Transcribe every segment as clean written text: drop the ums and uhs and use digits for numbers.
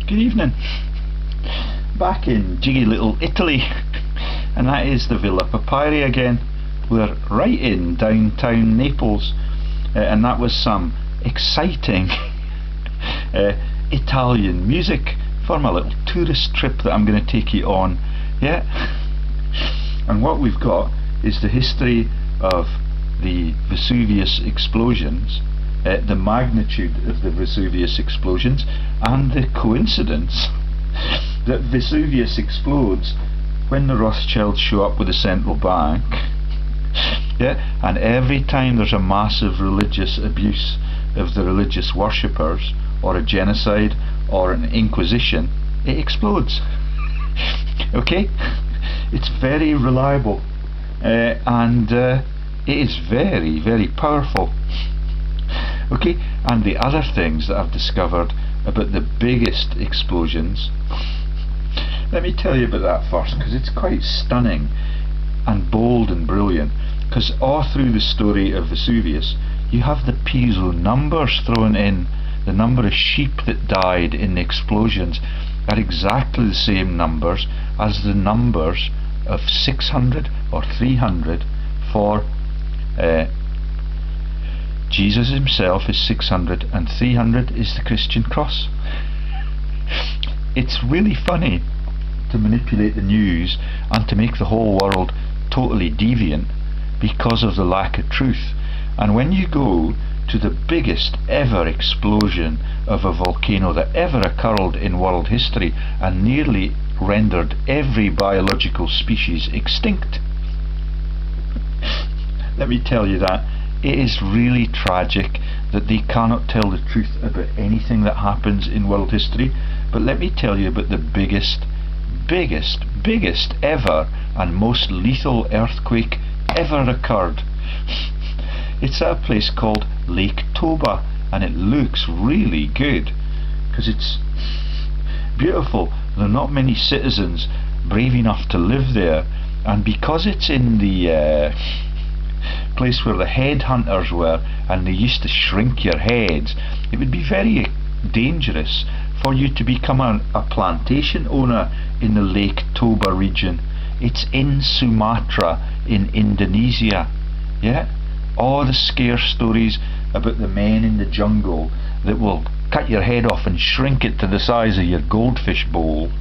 Good evening. Back in jiggy little Italy, and that is the Villa Papyri again. We're right in downtown Naples, and that was some exciting Italian music for my little tourist trip that I'm going to take you on. Yeah, and what we've got is the history of the Vesuvius explosions, the magnitude of the Vesuvius explosions, and the coincidence that Vesuvius explodes when the Rothschilds show up with a central bank. Yeah, and every time there's a massive religious abuse of the religious worshippers, or a genocide, or an inquisition, it explodes. Okay, it's very reliable, and it is very, very powerful. Okay, and the other things that I've discovered about the biggest explosions, let me tell you about that first, because it's quite stunning and bold and brilliant. Because all through the story of Vesuvius, you have the Piso numbers thrown in. The number of sheep that died in the explosions are exactly the same numbers as the numbers of 600 or 300 for Jesus himself is 600, and 300 is the Christian cross. It's really funny to manipulate the news and to make the whole world totally deviant because of the lack of truth. And when you go to the biggest ever explosion of a volcano that ever occurred in world history and nearly rendered every biological species extinct, let me tell you that it is really tragic that they cannot tell the truth about anything that happens in world history. But let me tell you about the biggest ever and most lethal earthquake ever occurred. It's at a place called Lake Toba, and it looks really good because it's beautiful. There are not many citizens brave enough to live there, and because it's in the place where the headhunters were, and they used to shrink your heads, it would be very dangerous for you to become a plantation owner in the Lake Toba region. It's in Sumatra in Indonesia. Yeah, all the scare stories about the men in the jungle that will cut your head off and shrink it to the size of your goldfish bowl.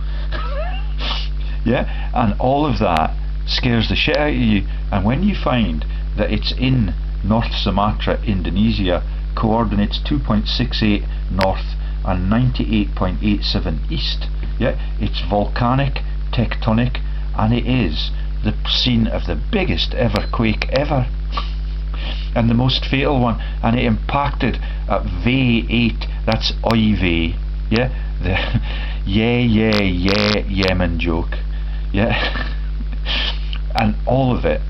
Yeah, and all of that scares the shit out of you. And when you find that it's in North Sumatra, Indonesia, coordinates 2.68 north and 98.87 east. Yeah, it's volcanic, tectonic, and it is the scene of the biggest ever quake ever, and the most fatal one. And it impacted at V8. That's Oive. Yeah, the yeah Yemen joke. Yeah, and all of it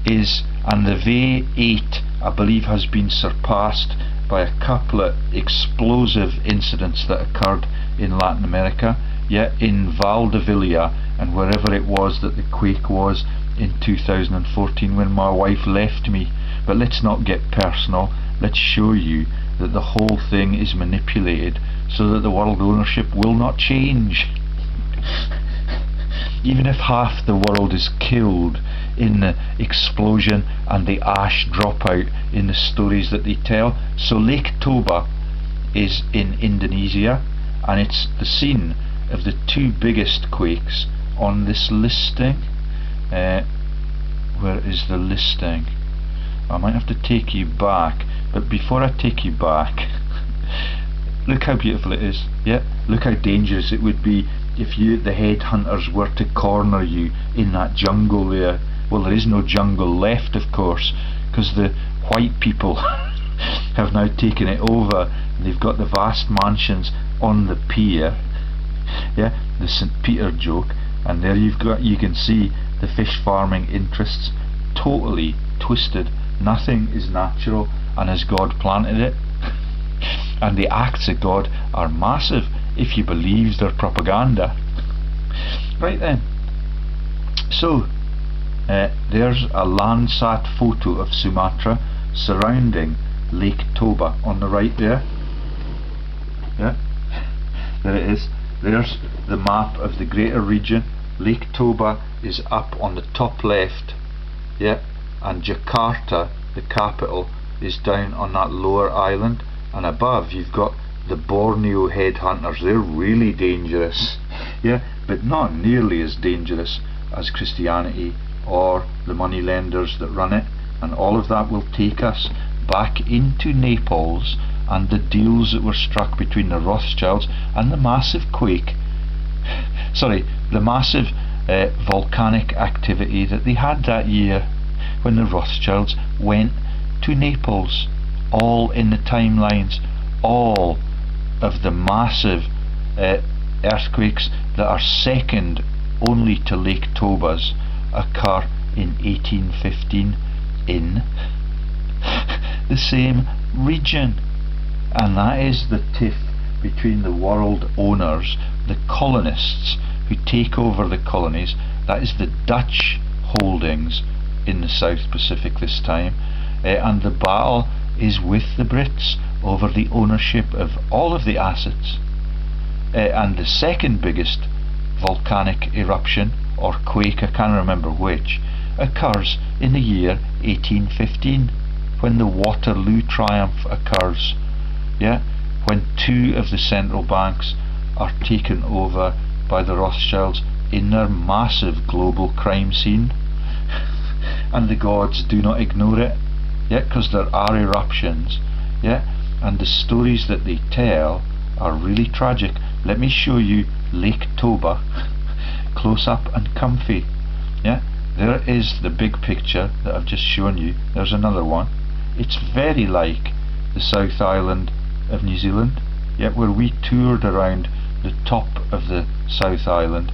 is, and the V8 I believe has been surpassed by a couple of explosive incidents that occurred in Latin America, yeah, in Valdivia and wherever it was that the quake was in 2014 when my wife left me. But let's not get personal. Let's show you that the whole thing is manipulated so that the world ownership will not change. Even if half the world is killed in the explosion and the ash drop out in the stories that they tell. So Lake Toba is in Indonesia, and it's the scene of the two biggest quakes on this listing. Where is the listing? I might have to take you back, but before I take you back, look how beautiful it is. Yeah, look how dangerous it would be if the headhunters were to corner you in that jungle there. Well, there is no jungle left, of course, because the white people have now taken it over. They've got the vast mansions on the pier. Yeah, the St. Peter joke, and there you can see the fish farming interests totally twisted. Nothing is natural, and as God planted it. And the acts of God are massive if you believe their propaganda. Right then, so there's a Landsat photo of Sumatra surrounding Lake Toba on the right there. Yeah, There it is. There's the map of the greater region. Lake Toba is up on the top left, yeah, and Jakarta, the capital, is down on that lower island, and above you've got the Borneo headhunters. They're really dangerous, yeah, but not nearly as dangerous as Christianity or the money lenders that run it. And all of that will take us back into Naples and the deals that were struck between the Rothschilds and the massive quake, sorry, the massive volcanic activity that they had that year when the Rothschilds went to Naples. All in the timelines, all of the massive earthquakes that are second only to Lake Toba's occur in 1815 in the same region. And that is the tiff between the world owners, the colonists who take over the colonies. That is the Dutch holdings in the South Pacific this time, and the battle is with the Brits over the ownership of all of the assets. And the second biggest volcanic eruption or quake, I can't remember which, occurs in the year 1815 when the Waterloo triumph occurs, yeah, when two of the central banks are taken over by the Rothschilds in their massive global crime scene. And the gods do not ignore it, yeah, because there are eruptions, yeah, and the stories that they tell are really tragic. Let me show you Lake Toba close up and comfy, yeah. There is the big picture that I've just shown you. There's another one. It's very like the South Island of New Zealand, yeah, where we toured around the top of the South Island,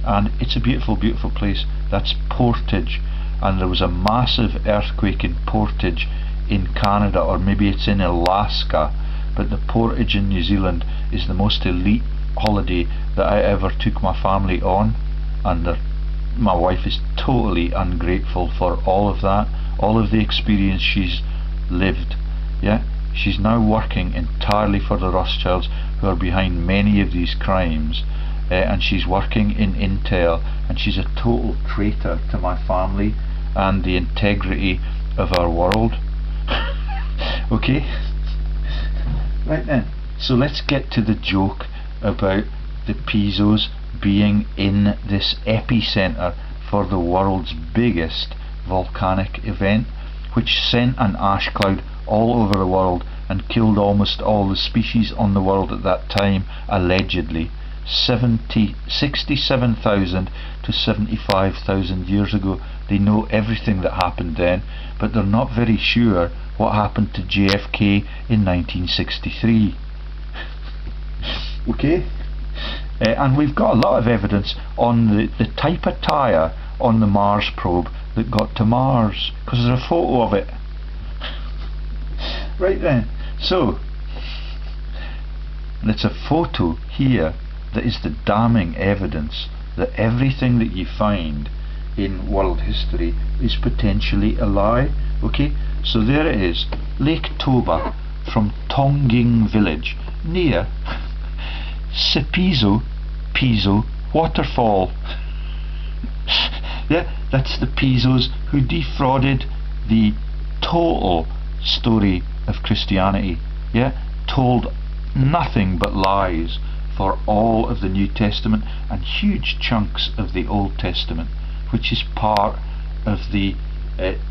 and it's a beautiful, beautiful place. That's Portage, and there was a massive earthquake in Portage in Canada, or maybe it's in Alaska, but the Portage in New Zealand is the most elite holiday that I ever took my family on, and my wife is totally ungrateful for all of that, all of the experience she's lived, yeah. She's now working entirely for the Rothschilds, who are behind many of these crimes, and she's working in Intel, and she's a total traitor to my family and the integrity of our world. Okay, right then, so let's get to the joke about the Pisos being in this epicenter for the world's biggest volcanic event, which sent an ash cloud all over the world and killed almost all the species on the world at that time, allegedly 67,000 to 75,000 years ago. They know everything that happened then, but they're not very sure what happened to JFK in 1963. Okay, and we've got a lot of evidence on the type of tyre on the Mars probe that got to Mars, because there's a photo of it. Right then, so it's a photo here that is the damning evidence that everything that you find in world history is potentially a lie. Okay, so there it is, Lake Toba from Tonging village near Siposo Watrrfalls. Yeah, that's the Pisos who defrauded the total story of Christianity, yeah, told nothing but lies for all of the New Testament and huge chunks of the Old Testament, which is part of the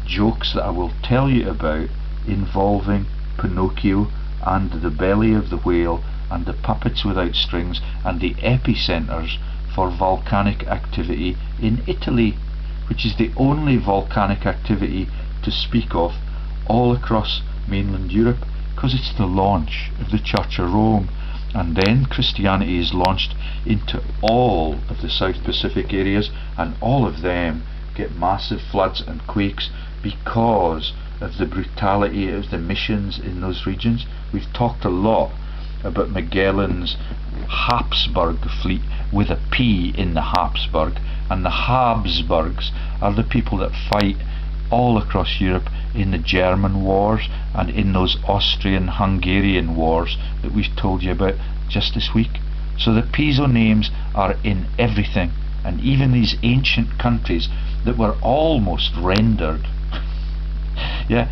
jokes that I will tell you about involving Pinocchio and the belly of the whale and the puppets without strings and the epicenters for volcanic activity in Italy, which is the only volcanic activity to speak of all across mainland Europe, because it's the launch of the Church of Rome, and then Christianity is launched into all of the South Pacific areas, and all of them get massive floods and quakes because of the brutality of the missions in those regions. We've talked a lot about Magellan's Habsburg fleet with a P in the Habsburg, and the Habsburgs are the people that fight all across Europe in the German wars and in those Austrian-Hungarian wars that we've told you about just this week. So the Piso names are in everything, and even these ancient countries that were almost rendered yeah,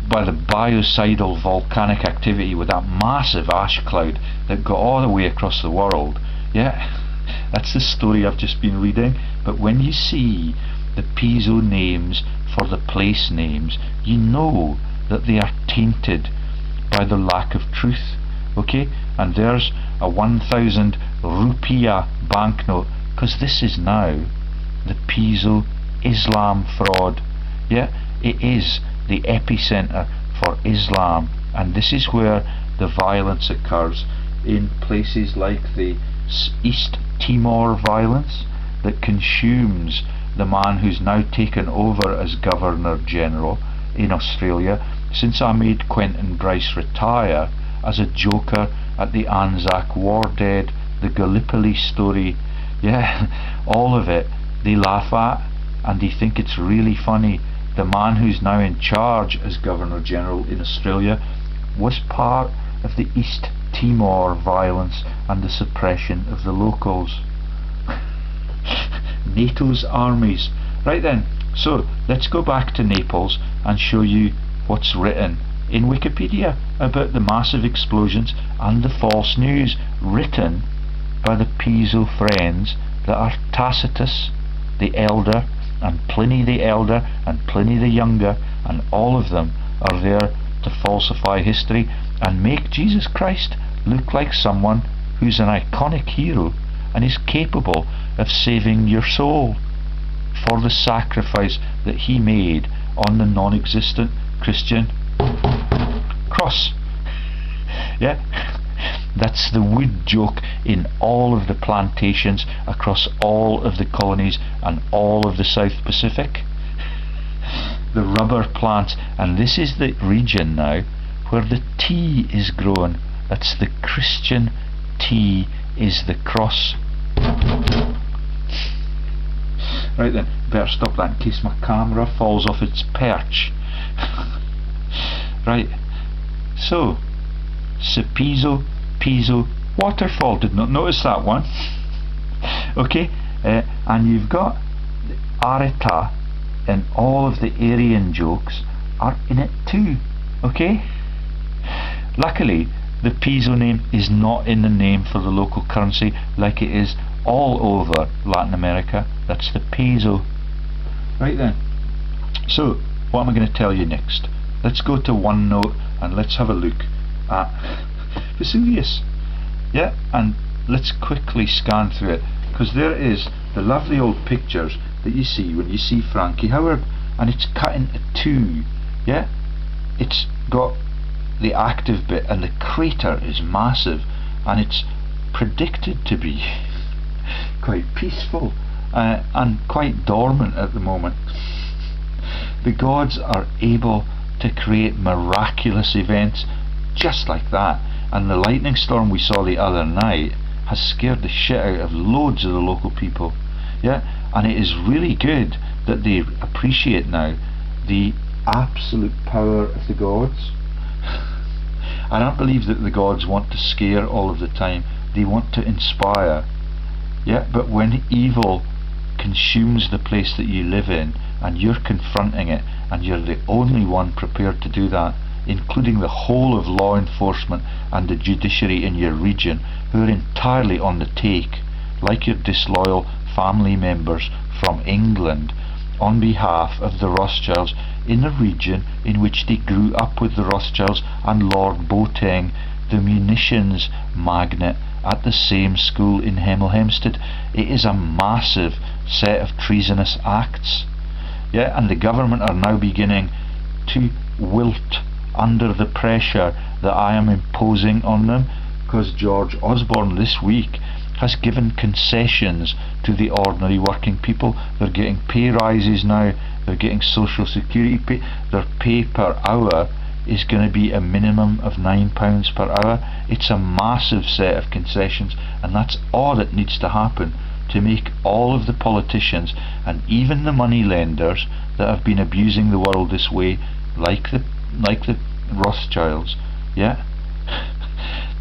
by the biocidal volcanic activity with that massive ash cloud that got all the way across the world. Yeah, that's the story I've just been reading. But when you see the Piso names for the place names, you know that they are tainted by the lack of truth. Okay, and there's a 1,000 rupiah banknote, because this is now the Piso Islam fraud. Yeah, it is the epicenter for Islam, and this is where the violence occurs, in places like the East Timor violence that consumes the man who's now taken over as Governor General in Australia, since I made Quentin Bryce retire as a joker at the Anzac War Dead, the Gallipoli story. Yeah, all of it they laugh at, and they think it's really funny. The man who's now in charge as Governor General in Australia was part of the East Timor violence and the suppression of the locals. NATO's armies. Right then, so let's go back to Naples and show you what's written in Wikipedia about the massive explosions and the false news, written by the Piso friends that are Tacitus the Elder and Pliny the Elder and Pliny the Younger, and all of them are there to falsify history and make Jesus Christ look like someone who's an iconic hero and is capable of saving your soul for the sacrifice that he made on the non-existent Christian cross. Yeah, that's the wood joke in all of the plantations across all of the colonies and all of the South Pacific. The rubber plants, and this is the region now where the tea is grown. That's the Christian tea, is the cross. Right then, better stop that in case my camera falls off its perch. Right, so Siposo Piso Watrrfall, did not notice that one. Okay, and you've got Areta, and all of the Aryan jokes are in it too. Okay, luckily the Piso name is not in the name for the local currency like it is all over Latin America. That's the peso. Right then, so what am I going to tell you next? Let's go to OneNote and let's have a look at Vesuvius. Yeah, and let's quickly scan through it, because there is the lovely old pictures that you see when you see Frankie Howard, and it's cut into two. Yeah, it's got the active bit, and the crater is massive, and it's predicted to be quite peaceful and quite dormant at the moment. The gods are able to create miraculous events just like that, and the lightning storm we saw the other night has scared the shit out of loads of the local people. Yeah, and it is really good that they appreciate now the absolute power of the gods. I don't believe that the gods want to scare all of the time, they want to inspire. Yeah, but when evil consumes the place that you live in and you're confronting it, and you're the only one prepared to do that, including the whole of law enforcement and the judiciary in your region, who are entirely on the take, like your disloyal family members from England, on behalf of the Rothschilds in a region in which they grew up with the Rothschilds and Lord Boateng, the munitions magnate, at the same school in Hemel Hempstead. It is a massive set of treasonous acts. Yeah, and the government are now beginning to wilt under the pressure that I am imposing on them, because George Osborne this week has given concessions to the ordinary working people. They're getting pay rises now, they're getting social security pay, their pay per hour is going to be a minimum of £9 per hour. It's a massive set of concessions, and that's all that needs to happen to make all of the politicians and even the money lenders that have been abusing the world this way, like the Rothschilds, yeah,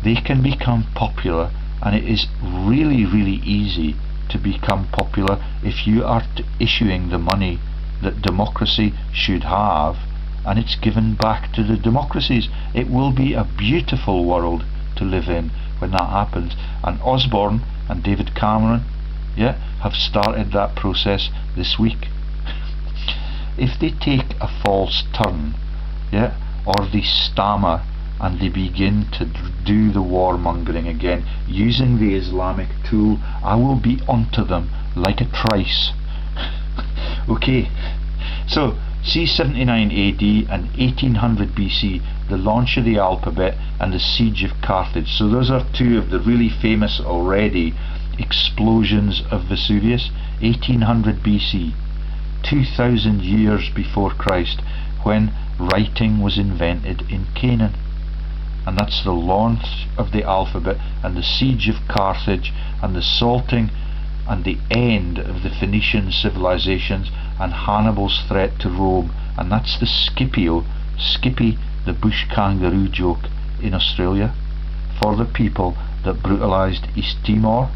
they can become popular and it is really, really easy to become popular if you are issuing the money that democracy should have, and it's given back to the democracies. It will be a beautiful world to live in when that happens, and Osborne and David Cameron, yeah, have started that process this week. If they take a false turn, yeah, or they stammer and they begin to do the warmongering again using the Islamic tool, I will be onto them like a trice. Okay, so C79 AD and 1800 BC, the launch of the alphabet and the siege of Carthage. So those are two of the really famous already explosions of Vesuvius. 1800 BC, 2000 years before Christ, when writing was invented in Canaan. And that's the launch of the alphabet and the siege of Carthage and the salting and the end of the Phoenician civilizations and Hannibal's threat to Rome. And that's the Skippy the bush kangaroo joke in Australia for the people that brutalised East Timor.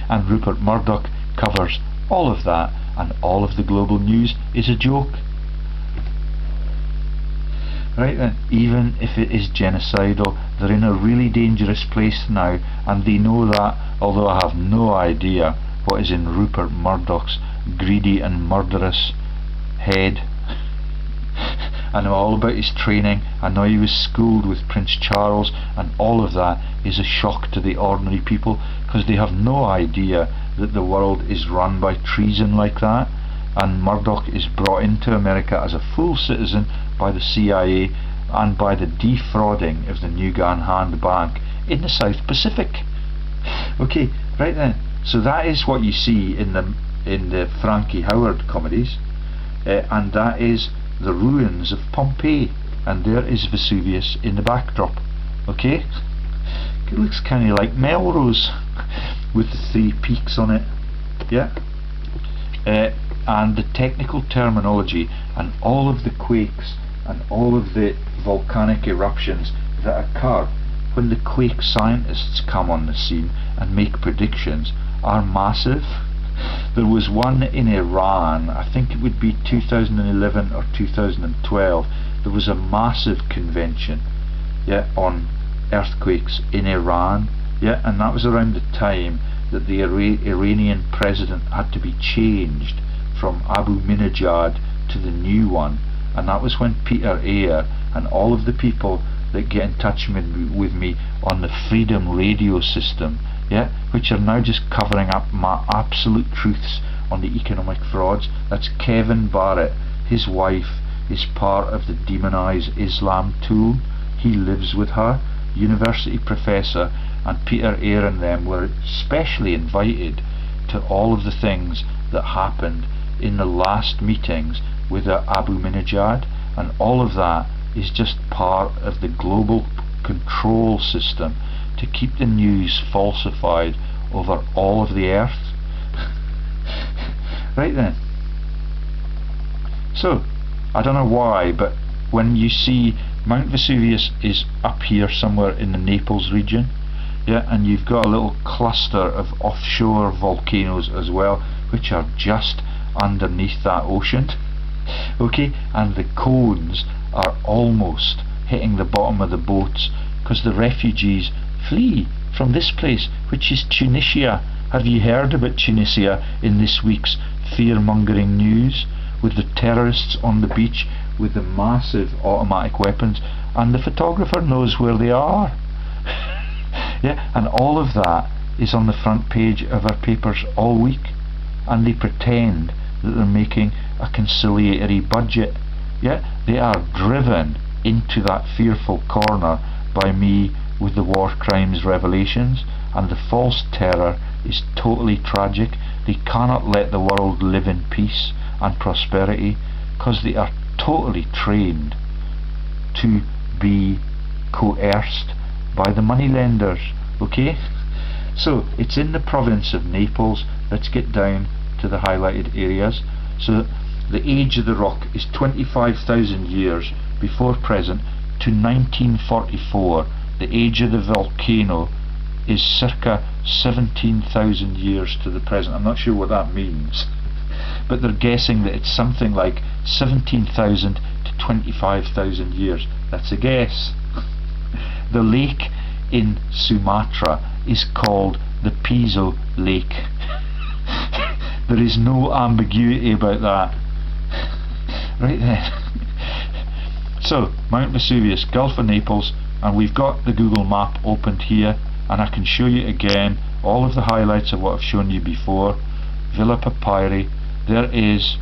And Rupert Murdoch covers all of that, and all of the global news is a joke. Right then, even if it is genocidal, they're in a really dangerous place now, and they know that, although I have no idea what is in Rupert Murdoch's greedy and murderous head. I know all about his training, I know he was schooled with Prince Charles, and all of that is a shock to the ordinary people, because they have no idea that the world is run by treason like that. And Murdoch is brought into America as a full citizen by the CIA and by the defrauding of the Nugan Hand Bank in the South Pacific. Okay, right then, so that is what you see in the Frankie Howerd comedies, and that is the ruins of Pompeii, and there is Vesuvius in the backdrop. Okay, it looks kind of like Melrose with the 3 peaks on it. Yeah. And the technical terminology and all of the quakes and all of the volcanic eruptions that occur when the quake scientists come on the scene and make predictions are massive. There was one in Iran, I think it would be 2011 or 2012, there was a massive convention, yeah, on earthquakes in Iran, yeah, and that was around the time that the Iranian president had to be changed from Abu Minajad to the new one, and that was when Peter Eyre and all of the people that get in touch with me on the Freedom Radio system, yeah, which are now just covering up my absolute truths on the economic frauds. That's Kevin Barrett, his wife is part of the demonise Islam tool, he lives with her, university professor, and Peter Eyre and them were specially invited to all of the things that happened in the last meetings with Abu Minajad, and all of that is just part of the global control system to keep the news falsified over all of the earth. Right then, so I don't know why, but when you see Mount Vesuvius is up here somewhere in the Naples region, yeah, and you've got a little cluster of offshore volcanoes as well, which are just underneath that ocean. Okay, and the cones are almost hitting the bottom of the boats because the refugees flee from this place, which is Tunisia. Have you heard about Tunisia in this week's fear-mongering news, with the terrorists on the beach with the massive automatic weapons, and the photographer knows where they are. Yeah, and all of that is on the front page of our papers all week, and they pretend that they're making a conciliatory budget. Yeah, they are driven into that fearful corner by me with the war crimes revelations, and the false terror is totally tragic. They cannot let the world live in peace and prosperity because they are totally trained to be coerced by the moneylenders. Okay, so it's in the province of Naples. Let's get down to the highlighted areas. So the age of the rock is 25,000 years before present to 1944. The age of the volcano is circa 17,000 years to the present. I'm not sure what that means, but they're guessing that it's something like 17,000 to 25,000 years. That's a guess. The lake in Sumatra is called the Piso Lake. There is no ambiguity about that. Right then. So, Mount Vesuvius, Gulf of Naples, and we've got the Google map opened here, and I can show you again all of the highlights of what I've shown you before. Villa Papyri, there is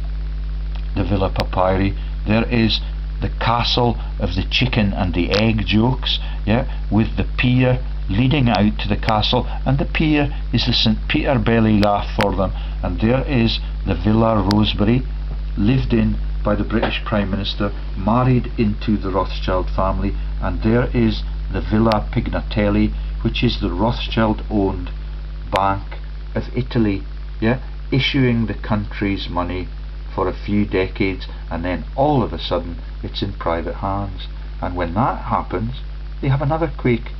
the Villa Papyri, there is the castle of the chicken and the egg jokes, yeah, with the pier leading out to the castle, and the pier is the St. Peter belly laugh for them, and there is the Villa Rosebery, lived in by the British Prime Minister, married into the Rothschild family, and there is the Villa Pignatelli, which is the Rothschild owned Bank of Italy, yeah, issuing the country's money for a few decades, and then all of a sudden it's in private hands. And when that happens, they have another quake,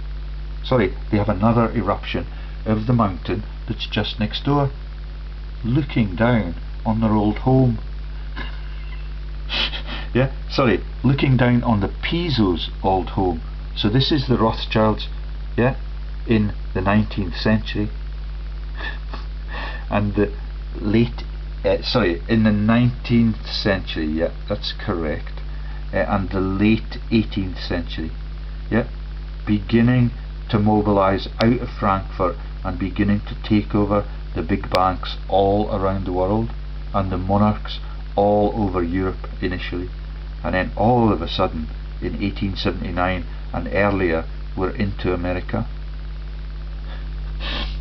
they have another eruption of the mountain that's just next door, looking down on their old home. Looking down on the Piso's old home. So this is the Rothschilds, yeah, in the 19th century, and the in the 19th century, yeah, that's correct, and the late 18th century, yeah, beginning to mobilise out of Frankfurt and beginning to take over the big banks all around the world, and the monarchs all over Europe initially, and then all of a sudden in 1879 and earlier we're into America.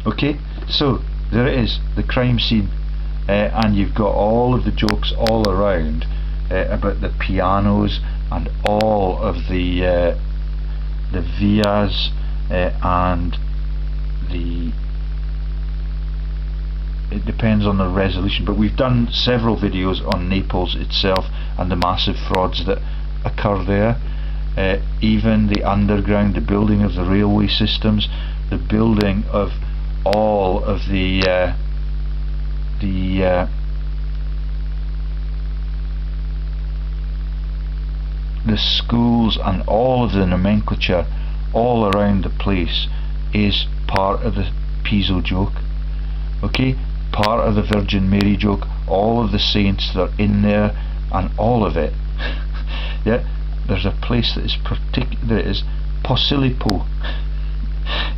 Okay, so there it is, the crime scene, and you've got all of the jokes all around about the pianos and all of the vias and it depends on the resolution, but we've done several videos on Naples itself and the massive frauds that occur there, even the underground, the building of the railway systems, the building of all of the schools and all of the nomenclature all around the place is part of the Piso joke. Okay, part of the Virgin Mary joke, all of the saints that are in there, and all of it. Yeah, there's a place that is particular, that is Posilipo.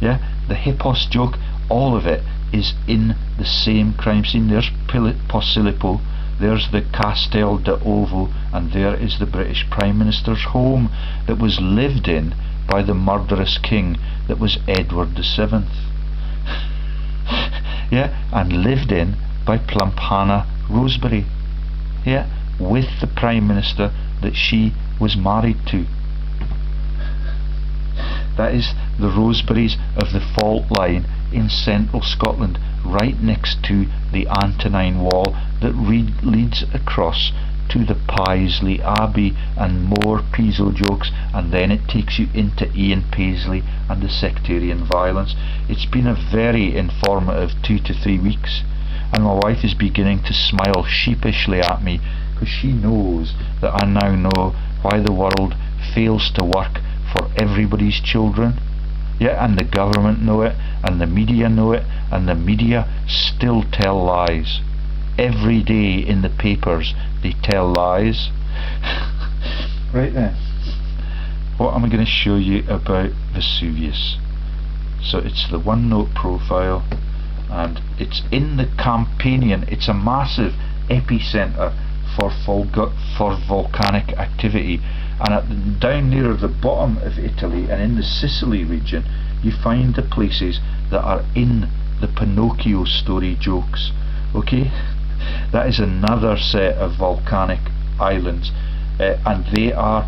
Yeah, the Hippos joke, all of it is in the same crime scene. There's Posilipo, there's the Castel d'Ovo, and there is the British Prime Minister's home that was lived in by the murderous king that was Edward VII. Yeah, and lived in by plump Hannah Rosebery, yeah, with the Prime Minister that she was married to. That is the Roseberys of the fault line in central Scotland, right next to the Antonine Wall that leads across to the Paisley Abbey, and more Piso jokes, and then it takes you into Ian Paisley and the sectarian violence. It's been a very informative 2 to 3 weeks, and my wife is beginning to smile sheepishly at me because she knows that I now know why the world fails to work for everybody's children. Yeah, and the government know it, and the media know it, and the media still tell lies. Every day in the papers they tell lies. Right then, what am I going to show you about Vesuvius? So it's the OneNote profile, and it's in the Campanian. It's a massive epicenter for volcanic activity, and down near the bottom of Italy and in the Sicily region you find the places that are in the Pinocchio story jokes. Okay, that is another set of volcanic islands, and they are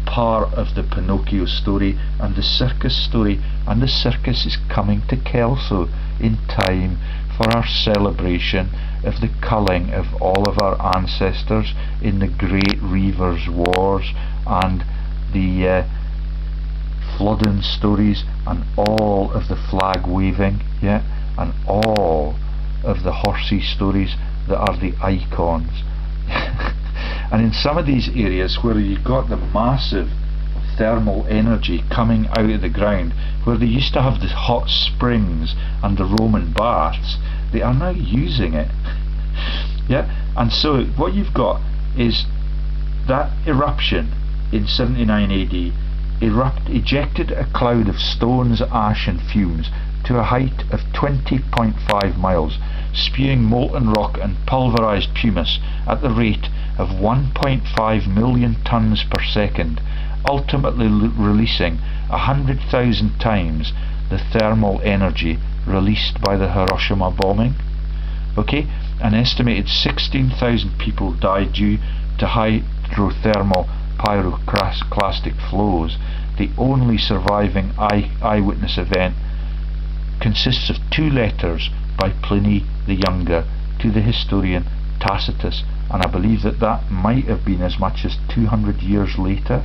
part of the Pinocchio story and the circus story, and the circus is coming to Kelso in time for our celebration of the culling of all of our ancestors in the Great Reavers Wars and the flooding stories and all of the flag waving, yeah, and all of the horsey stories that are the icons. And in some of these areas where you've got the massive thermal energy coming out of the ground, where they used to have the hot springs and the Roman baths, they are now using it. Yeah, and so what you've got is that eruption in 79 AD ejected a cloud of stones, ash and fumes to a height of 20.5 miles, spewing molten rock and pulverized pumice at the rate of 1.5 million tons per second, ultimately releasing 100,000 times the thermal energy released by the Hiroshima bombing. Okay, an estimated 16,000 people died due to hydrothermal pyroclastic flows. The only surviving eyewitness event consists of 2 letters by Pliny the Younger to the historian Tacitus, and I believe that that might have been as much as 200 years later.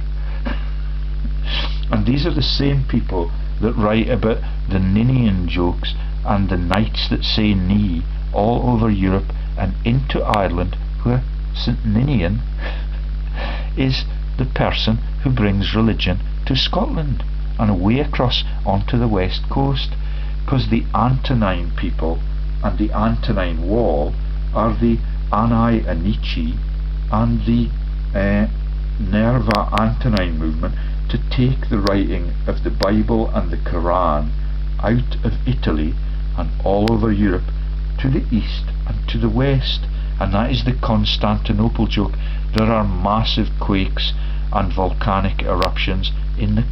And these are the same people that write about the Ninian jokes and the knights that say knee all over Europe and into Ireland, where St. Ninian is the person who brings religion to Scotland and away across onto the west coast, because the Antonine people and the Antonine Wall are the Ani Anici and the Nerva Antonine movement to take the writing of the Bible and the Quran out of Italy and all over Europe to the east and to the west. And that is the Constantinople joke. There are massive quakes and volcanic eruptions in the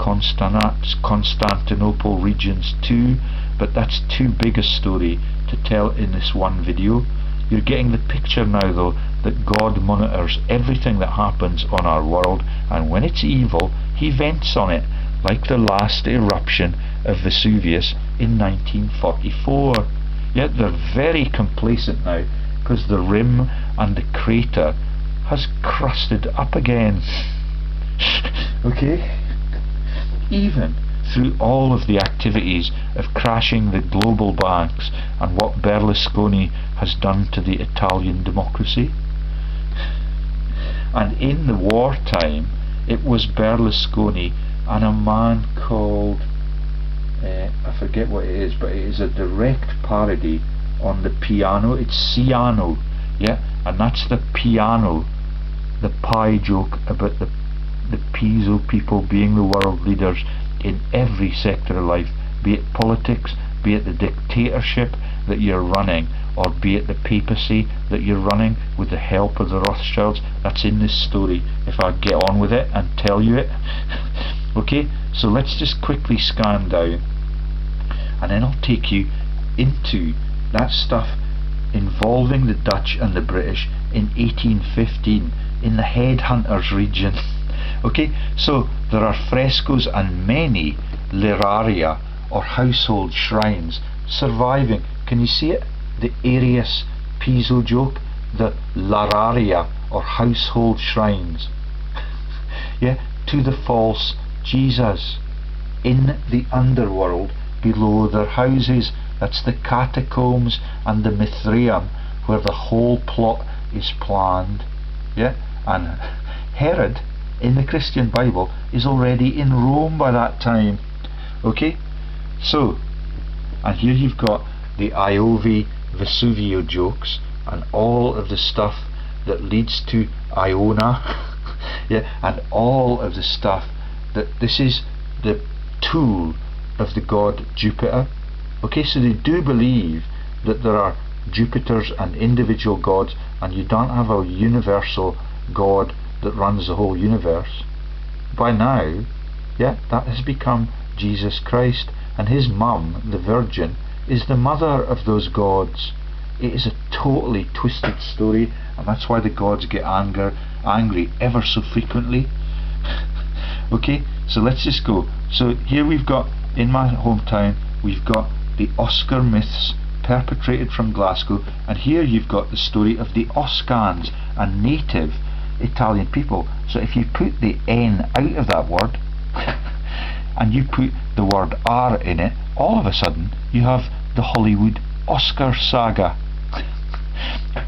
Constantinople regions too, but that's too big a story to tell in this one video. You're getting the picture now though, that God monitors everything that happens on our world, and when it's evil he vents on it, like the last eruption of Vesuvius in 1944. Yet they're very complacent now, because the rim and the crater has crusted up again. Okay? Even through all of the activities of crashing the global banks and what Berlusconi has done to the Italian democracy. And in the wartime it was Berlusconi and a man called I forget what it is, but it is a direct parody on the piano. It's Ciano, yeah, and that's the piano, the pie joke about the Piso people being the world leaders in every sector of life, be it politics, be it the dictatorship that you're running, or be it the papacy that you're running with the help of the Rothschilds. That's in this story if I get on with it and tell you it. Okay, so let's just quickly scan down and then I'll take you into that stuff involving the Dutch and the British in 1815 in the Headhunters region. Okay, so there are frescoes and many liraria or household shrines surviving. Can you see it? The Arius Piso joke, the liraria or household shrines. Yeah, to the false Jesus in the underworld below their houses. That's the catacombs and the Mithraeum, where the whole plot is planned. Yeah, and Herod in the Christian Bible is already in Rome by that time. Okay, so, and here you've got the Iovi Vesuvio jokes and all of the stuff that leads to Iona. Yeah, and all of the stuff that this is the tool of the god Jupiter. Okay, so they do believe that there are Jupiters and individual gods, and you don't have a universal god that runs the whole universe. By now, yeah, that has become Jesus Christ, and his mum, the Virgin, is the mother of those gods. It is a totally twisted story, and that's why the gods get angry ever so frequently. Okay, so let's just go. So here we've got, in my hometown, we've got the Oscar myths perpetrated from Glasgow, and here you've got the story of the Oscans, a native Italian people. So if you put the N out of that word and you put the word R in it, all of a sudden you have the Hollywood Oscar saga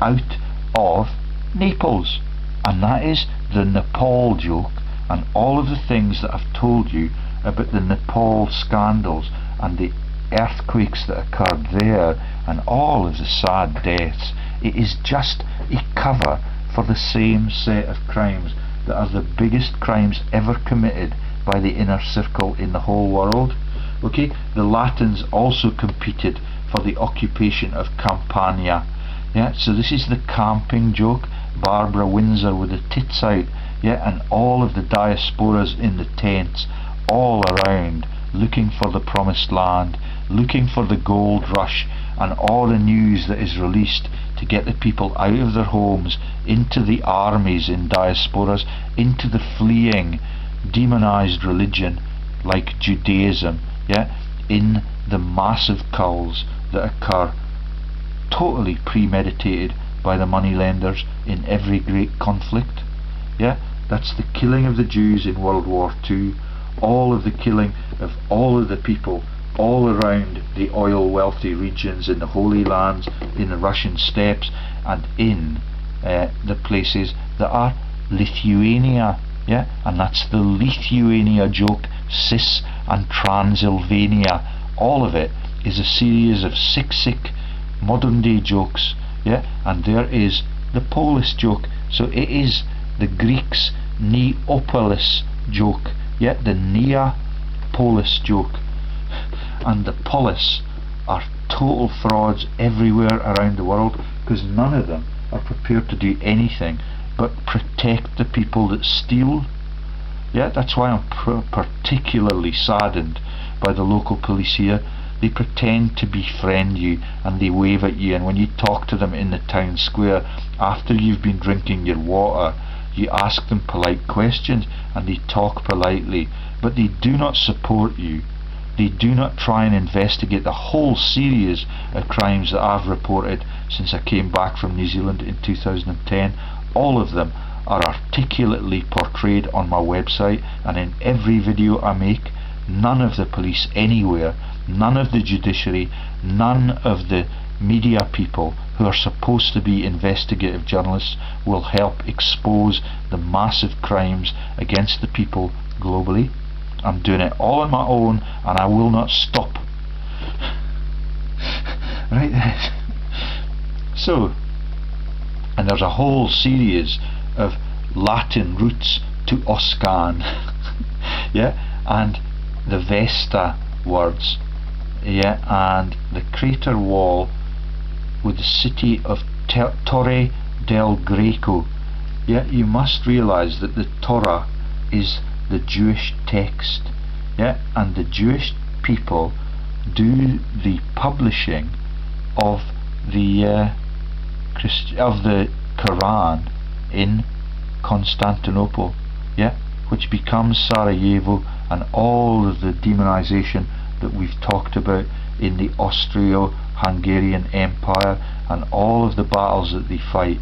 out of Naples. And that is the Nepal joke, and all of the things that I've told you about the Nepal scandals and the earthquakes that occurred there and all of the sad deaths. It is just a cover for the same set of crimes that are the biggest crimes ever committed by the inner circle in the whole world. Okay, the Latins also competed for the occupation of Campania. Yeah, so this is the camping joke. Barbara Windsor with the tits out, yeah, and all of the diasporas in the tents all around, looking for the promised land, looking for the gold rush, and all the news that is released to get the people out of their homes, into the armies in diasporas, into the fleeing demonized religion like Judaism, yeah, in the massive cults that occur, totally premeditated by the moneylenders in every great conflict. Yeah, that's the killing of the Jews in World War II, all of the killing of all of the people all around the oil wealthy regions, in the Holy Lands, in the Russian steppes, and in the places that are Lithuania. Yeah, and that's the Lithuania joke, Cis and Transylvania. All of it is a series of sick modern day jokes. Yeah, and there is the Polish joke. So it is the Greeks' Neapolis joke. Yeah, the Neapolis joke. And the polis are total frauds everywhere around the world, because none of them are prepared to do anything but protect the people that steal. Yeah, that's why I'm particularly saddened by the local police here. They pretend to befriend you and they wave at you, and when you talk to them in the town square after you've been drinking your water, you ask them polite questions and they talk politely, but they do not support you. They do not try and investigate the whole series of crimes that I've reported since I came back from New Zealand in 2010. All of them are articulately portrayed on my website and in every video I make. None of the police anywhere, none of the judiciary, none of the media people who are supposed to be investigative journalists will help expose the massive crimes against the people globally. I'm doing it all on my own and I will not stop. Right then. So, and there's a whole series of Latin roots to Oscan. Yeah, and the Vesta words. Yeah, and the crater wall with the city of Torre del Greco. Yeah, you must realize that the Torah is the Jewish text. Yeah, and the Jewish people do the publishing of the Quran in Constantinople. Yeah, which becomes Sarajevo, and all of the demonization that we've talked about in the Austro-Hungarian Empire, and all of the battles that they fight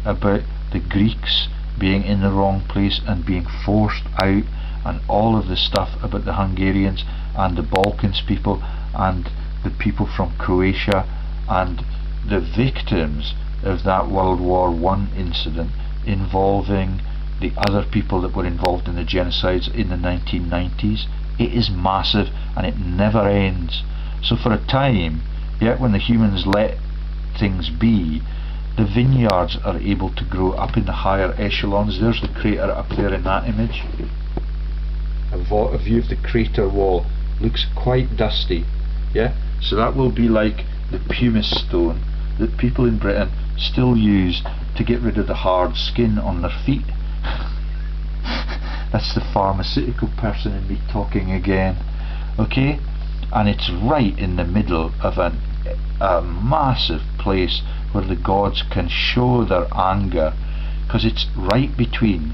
about the Greeks being in the wrong place and being forced out, and all of the stuff about the Hungarians and the Balkans people and the people from Croatia and the victims of that World War I incident involving the other people that were involved in the genocides in the 1990s. It is massive and it never ends. So for a time, yet when the humans let things be, the vineyards are able to grow up in the higher echelons. There's the crater up there in that image. A view of the crater wall. Looks quite dusty. Yeah, so that will be like the pumice stone that people in Britain still use to get rid of the hard skin on their feet. That's the pharmaceutical person in me talking again. Okay, and it's right in the middle of a massive place where the gods can show their anger, because it's right between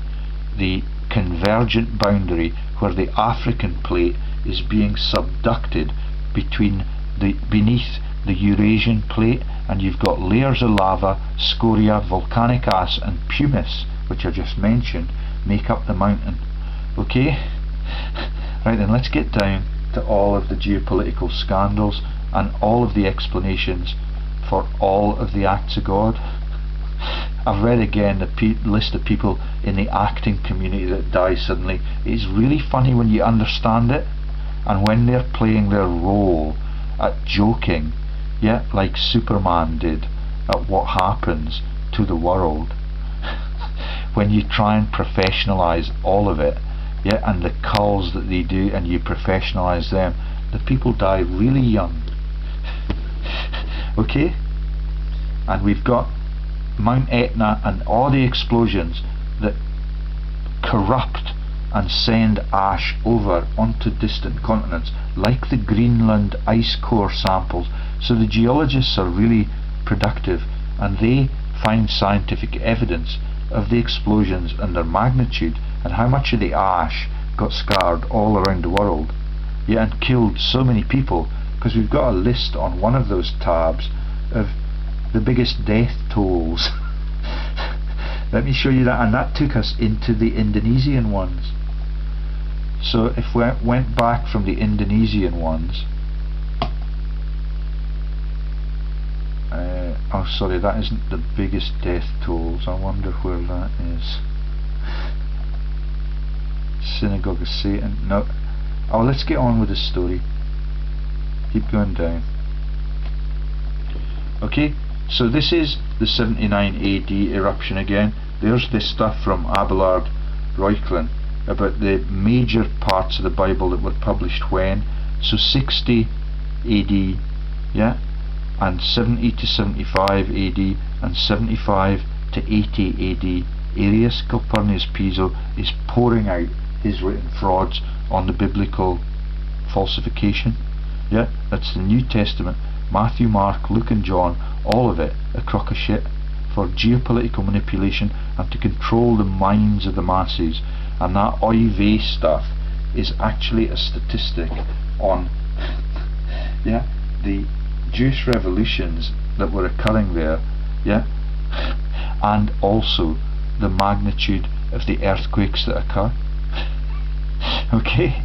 the convergent boundary where the African plate is being subducted beneath the Eurasian plate, and you've got layers of lava, scoria, volcanic ash and pumice, which I just mentioned, make up the mountain. Okay, Right then, let's get down to all of the geopolitical scandals and all of the explanations for all of the acts of God. I've read again the list of people in the acting community that die suddenly. It's really funny when you understand it, and when they're playing their role at joking, yeah, like Superman did at what happens to the world. When you try and professionalise all of it, yeah, and the cults that they do, and you professionalise them, the people die really young. Okay? And we've got Mount Etna and all the explosions that corrupt and send ash over onto distant continents, like the Greenland ice core samples. So the geologists are really productive, and they find scientific evidence of the explosions and their magnitude, and how much of the ash got scattered all around the world, yeah, and killed so many people, because we've got a list on one of those tabs of the biggest death tolls. Let me show you that, and that took us into the Indonesian ones. So if we went back from the Indonesian ones, oh sorry, that isn't the biggest death tolls. I wonder where that is. Synagogue of Satan. No. Oh, let's get on with the story. Keep going down. Okay, so this is the 79 AD eruption again. There's this stuff from Abelard Reuchlin about the major parts of the Bible that were published when. So 60 AD, yeah, and 70 to 75 AD, and 75 to 80 AD. Arius Calpurnius Piso is pouring out his written frauds on the biblical falsification. Yeah, that's the New Testament, Matthew, Mark, Luke and John, all of it a crock of shit for geopolitical manipulation and to control the minds of the masses. And that oy vey stuff is actually a statistic on yeah, the Jewish revolutions that were occurring there, yeah, and also the magnitude of the earthquakes that occur. Okay,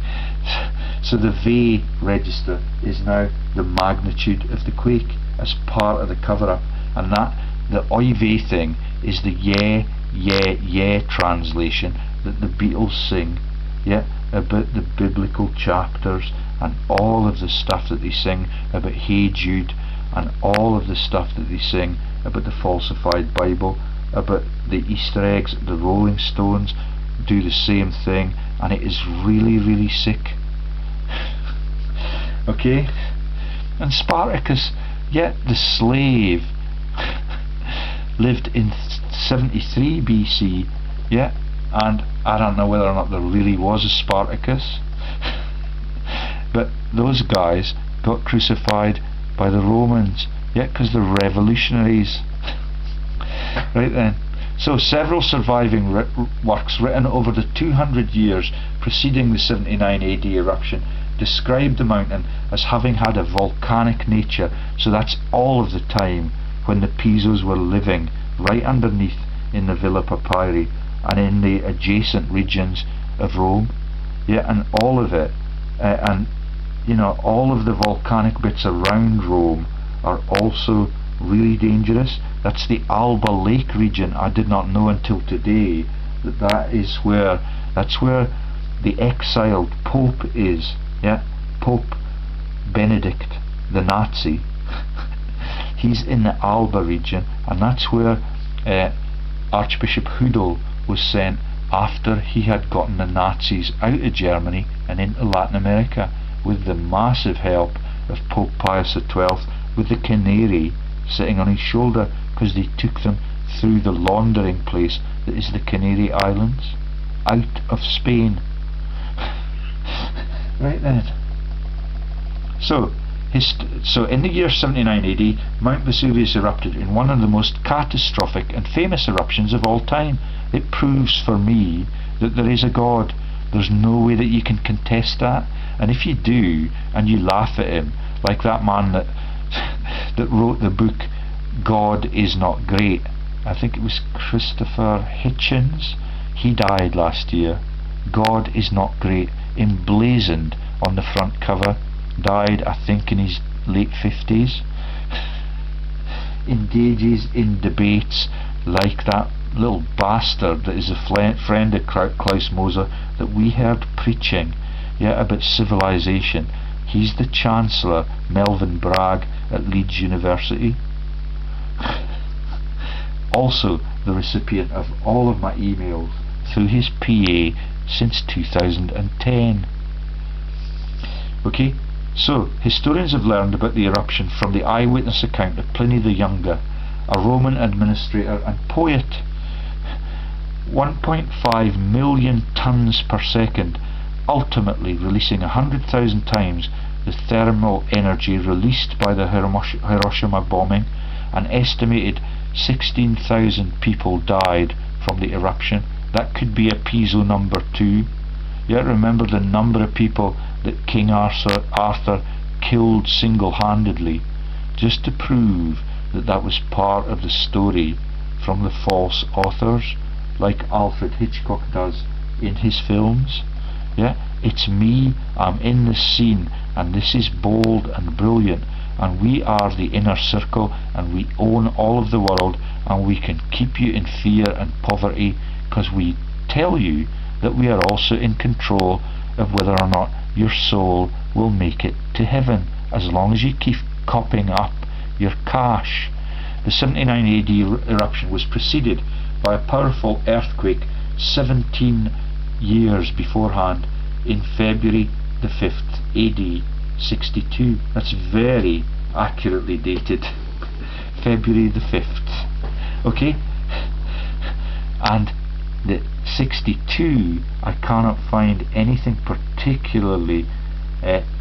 so the Vey register is now the magnitude of the quake as part of the cover-up, and that the oy vey thing is the yeah, yeah, yeah translation that the Beatles sing, yeah, about the biblical chapters and all of the stuff that they sing about Hey Jude, and all of the stuff that they sing about the falsified Bible, about the Easter eggs. The Rolling Stones do the same thing, and it is really, really sick. Okay, and Spartacus, yet the slave, lived in 73 BC, yeah, and I don't know whether or not there really was a Spartacus, but those guys got crucified by the Romans, yeah, because they're revolutionaries. Right then, so several surviving works written over the 200 years preceding the 79 AD eruption describe the mountain as having had a volcanic nature. So that's all of the time when the Pisos were living right underneath in the Villa Papyri and in the adjacent regions of Rome, yeah, and all of it, and you know, all of the volcanic bits around Rome are also really dangerous. That's the Alba Lake region. I did not know until today that that's where the exiled Pope is, yeah, Pope Benedict the Nazi. He's in the Alba region, and that's where Archbishop Hudel was sent after he had gotten the Nazis out of Germany and into Latin America with the massive help of Pope Pius XII, with the canary sitting on his shoulder, because they took them through the laundering place that is the Canary Islands, out of Spain. Right then. So in the year 79 AD, Mount Vesuvius erupted in one of the most catastrophic and famous eruptions of all time. It proves for me that there is a God. There's no way that you can contest that. And if you do, and you laugh at him, like that man that wrote the book God Is Not Great, I think it was Christopher Hitchens, he died last year. God is not great. emblazoned on the front cover. Died, I think, in his late 50s. Engages in debates like that little bastard that is a friend of Klaus Moser that we heard preaching, about civilization. He's the Chancellor, Melvin Bragg, at Leeds University. Also the recipient of all of my emails through his PA since 2010. Okay, so historians have learned about the eruption from the eyewitness account of Pliny the Younger, a Roman administrator and poet. 1.5 million tons per second, ultimately releasing 100,000 times the thermal energy released by the Hiroshima bombing. An estimated 16,000 people died from the eruption. That could be a Piso number 2. Remember the number of people that King Arthur killed single-handedly, just to prove that that was part of the story from the false authors, like Alfred Hitchcock does in his films. It's me, I'm in the scene, and this is bold and brilliant, and we are the inner circle, and we own all of the world, and we can keep you in fear and poverty, because we tell you that we are also in control of whether or not your soul will make it to heaven, as long as you keep copping up your cash. The 79 AD eruption was preceded by a powerful earthquake 17 years beforehand, in February the 5th AD 62. That's very accurately dated. February the 5th. Okay? And the 62, I cannot find anything particularly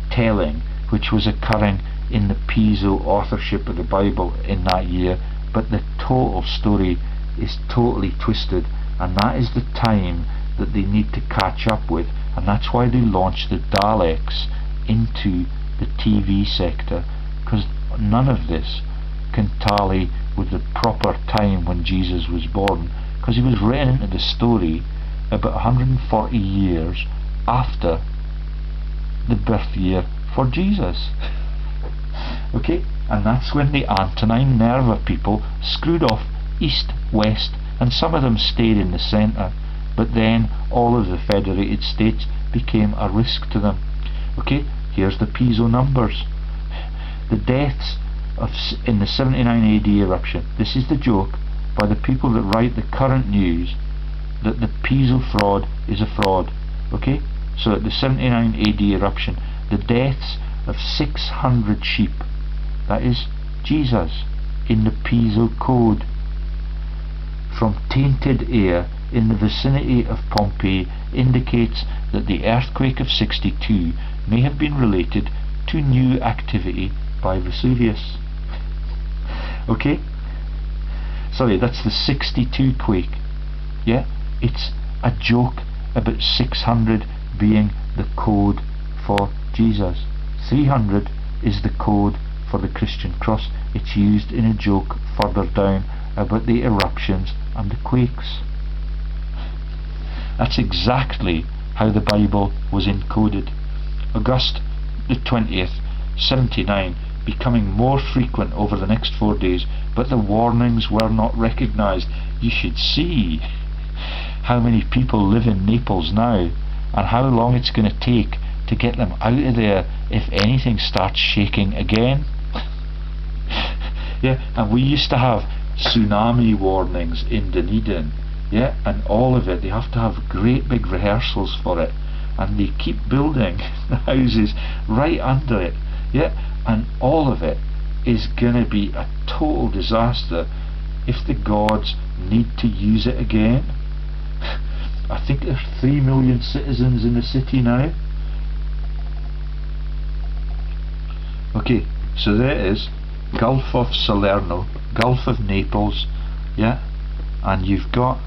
telling which was occurring in the Piso authorship of the Bible in that year, but the total story is totally twisted, and that is the time that they need to catch up with, and that's why they launched the Daleks into the TV sector, because none of this can tally with the proper time when Jesus was born, because he was written into the story about 140 years after the birth year for Jesus. Okay, and that's when the Antonine Nerva people screwed off east, west, and some of them stayed in the centre, but then all of the federated states became a risk to them. Okay, here's the Piso numbers. The deaths in the 79 AD eruption. This is the joke by the people that write the current news, that the Piso fraud is a fraud. Okay, so at the 79 AD eruption, the deaths of 600 sheep, that is Jesus, in the Piso code, from tainted air in the vicinity of Pompeii, indicates that the earthquake of 62 may have been related to new activity by Vesuvius. Okay? Sorry, that's the 62 quake. It's a joke about 600 being the code for Jesus. 300 is the code for the Christian cross. It's used in a joke further down about the eruptions and the quakes. That's exactly how the Bible was encoded. August the 20th, 79, becoming more frequent over the next 4 days, but the warnings were not recognised. You should see how many people live in Naples now, and how long it's going to take to get them out of there if anything starts shaking again. And we used to have tsunami warnings in Dunedin, and all of it, they have to have great big rehearsals for it, and they keep building the houses right under it, and all of it is going to be a total disaster if the gods need to use it again. I think there's 3 million citizens in the city now. Okay, so there it is, Gulf of Salerno, Gulf of Naples, and you've got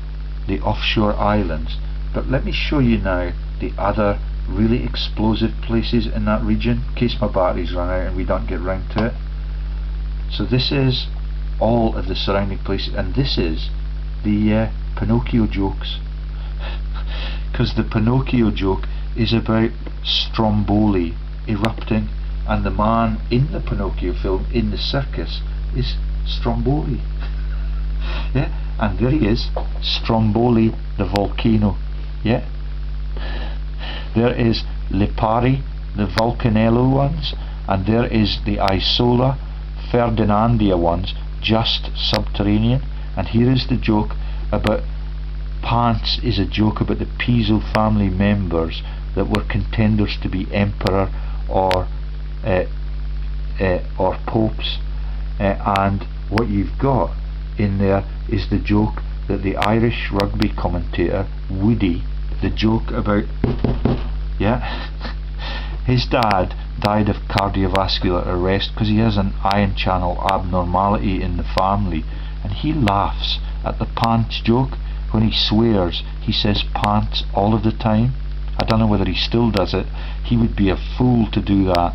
the offshore islands. But let me show you now the other really explosive places in that region, in case my batteries run out and we don't get round to it. So this is all of the surrounding places, and this is the Pinocchio jokes. Because the Pinocchio joke is about Stromboli erupting, and the man in the Pinocchio film in the circus is Stromboli. Yeah, and there he is, Stromboli the volcano. Yeah, there is Lipari, the Volcanello ones, and there is the Isola Ferdinandia ones, just subterranean. And here is the joke about Pants is a joke about the Piso family members that were contenders to be emperor or popes, and what you've got in there is the joke that the Irish rugby commentator Woody, the joke about, yeah, his dad died of cardiovascular arrest because he has an ion channel abnormality in the family, and he laughs at the pants joke. When he swears, he says pants all of the time. I don't know whether he still does it. He would be a fool to do that.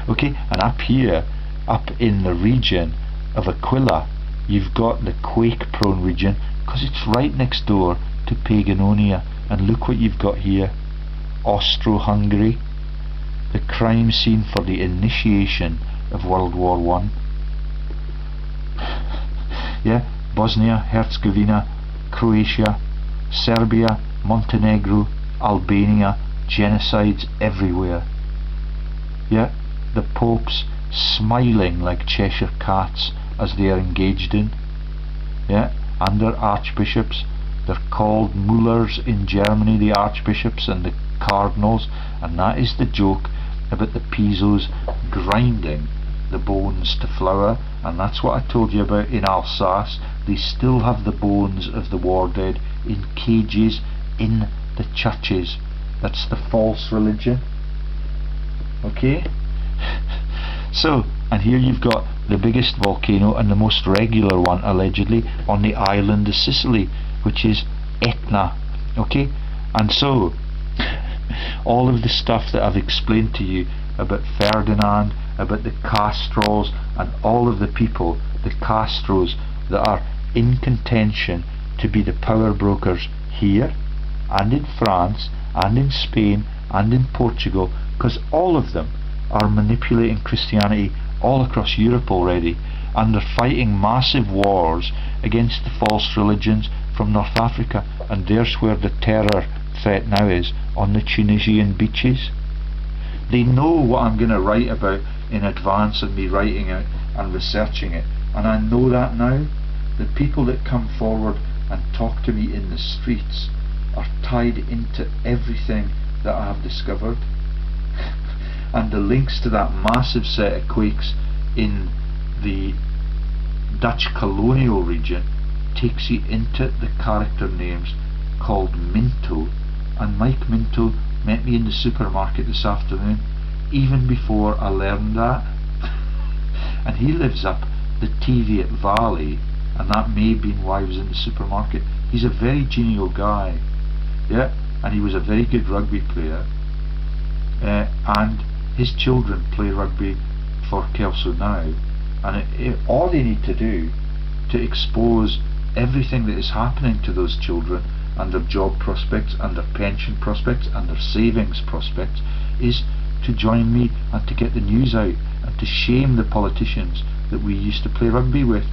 Okay, and up here, up in the region of Aquila, you've got the quake prone region because it's right next door to Paganonia. And look what you've got here, Austro-Hungary, the crime scene for the initiation of World War I. Yeah, Bosnia, Herzegovina, Croatia, Serbia, Montenegro, Albania, genocides everywhere. Yeah, the popes smiling like Cheshire cats as they are engaged in. Yeah, and their archbishops, they're called mullers in Germany, the archbishops and the cardinals, and that is the joke about the Pisos grinding the bones to flour. And that's what I told you about in Alsace. They still have the bones of the war dead in cages in the churches. That's the false religion. Okay? So, and here you've got the biggest volcano and the most regular one allegedly on the island of Sicily, which is Etna. Okay? And so all of the stuff that I've explained to you about Ferdinand, about the Castros, and all of the people, the Castros, that are in contention to be the power brokers here and in France and in Spain and in Portugal, because all of them are manipulating Christianity all across Europe already, and they're fighting massive wars against the false religions from North Africa. And there's where the terror threat now is, on the Tunisian beaches. They know what I'm going to write about in advance of me writing it and researching it, and I know that now. The people that come forward and talk to me in the streets are tied into everything that I have discovered. And the links to that massive set of quakes in the Dutch Colonial region takes you into the character names called Minto. And Mike Minto met me in the supermarket this afternoon, even before I learned that. And he lives up the Teviot Valley, and that may have been why I was in the supermarket. He's a very genial guy, yeah, and he was a very good rugby player, and his children play rugby for Kelso now, and all they need to do to expose everything that is happening to those children and their job prospects and their pension prospects and their savings prospects is to join me and to get the news out and to shame the politicians that we used to play rugby with.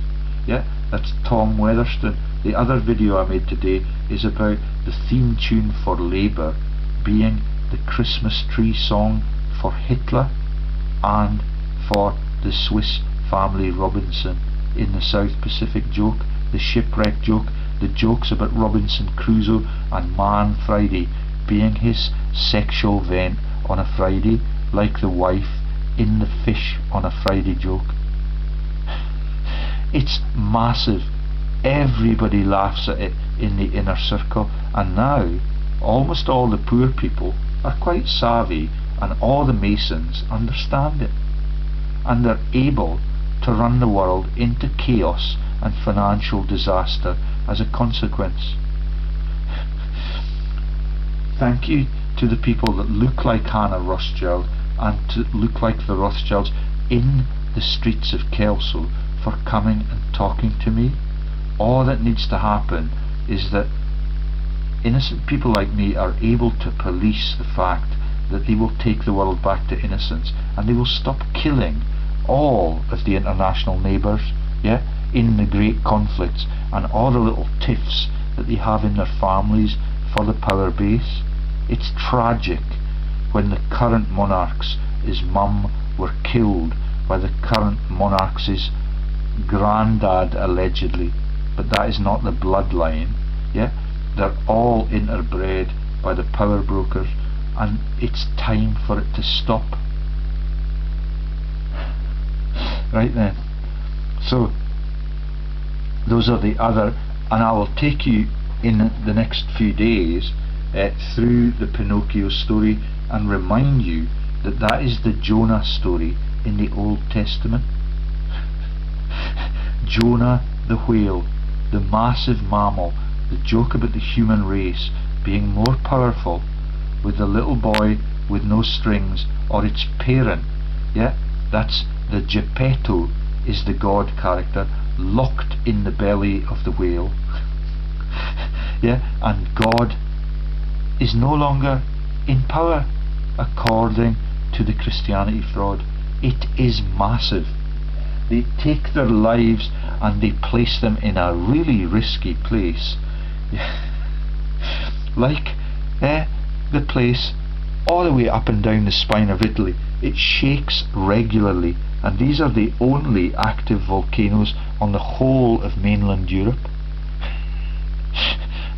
Yeah, that's Tom Weatherston. The other video I made today is about the theme tune for Labour being the Christmas tree song for Hitler and for the Swiss Family Robinson in the South Pacific joke, the shipwreck joke, the jokes about Robinson Crusoe and Man Friday being his sexual vent on a Friday, like the wife in the fish on a Friday joke. It's massive. Everybody laughs at it in the inner circle, and now almost all the poor people are quite savvy, and all the Masons understand it, and they're able to run the world into chaos and financial disaster as a consequence. Thank you to the people that look like Hannah Rothschild and to look like the Rothschilds in the streets of Kelso for coming and talking to me. All that needs to happen is that innocent people like me are able to police the fact that they will take the world back to innocence, and they will stop killing all of the international neighbours, yeah, in the great conflicts and all the little tiffs that they have in their families for the power base. It's tragic when the current monarchs' mum were killed by the current monarch's granddad, allegedly, but that is not the bloodline, yeah. They're all interbred by the power brokers, and it's time for it to stop. Right then, so those are the other, and I will take you in the next few days through the Pinocchio story and remind you that that is the Jonah story in the Old Testament. Jonah the whale, the massive mammal, the joke about the human race being more powerful with the little boy with no strings or its parent, yeah, that's the Geppetto, is the god character locked in the belly of the whale. Yeah, and God is no longer in power according to the Christianity fraud. It is massive. They take their lives and they place them in a really risky place. Like the place all the way up and down the spine of Italy. It shakes regularly, and these are the only active volcanoes on the whole of mainland Europe.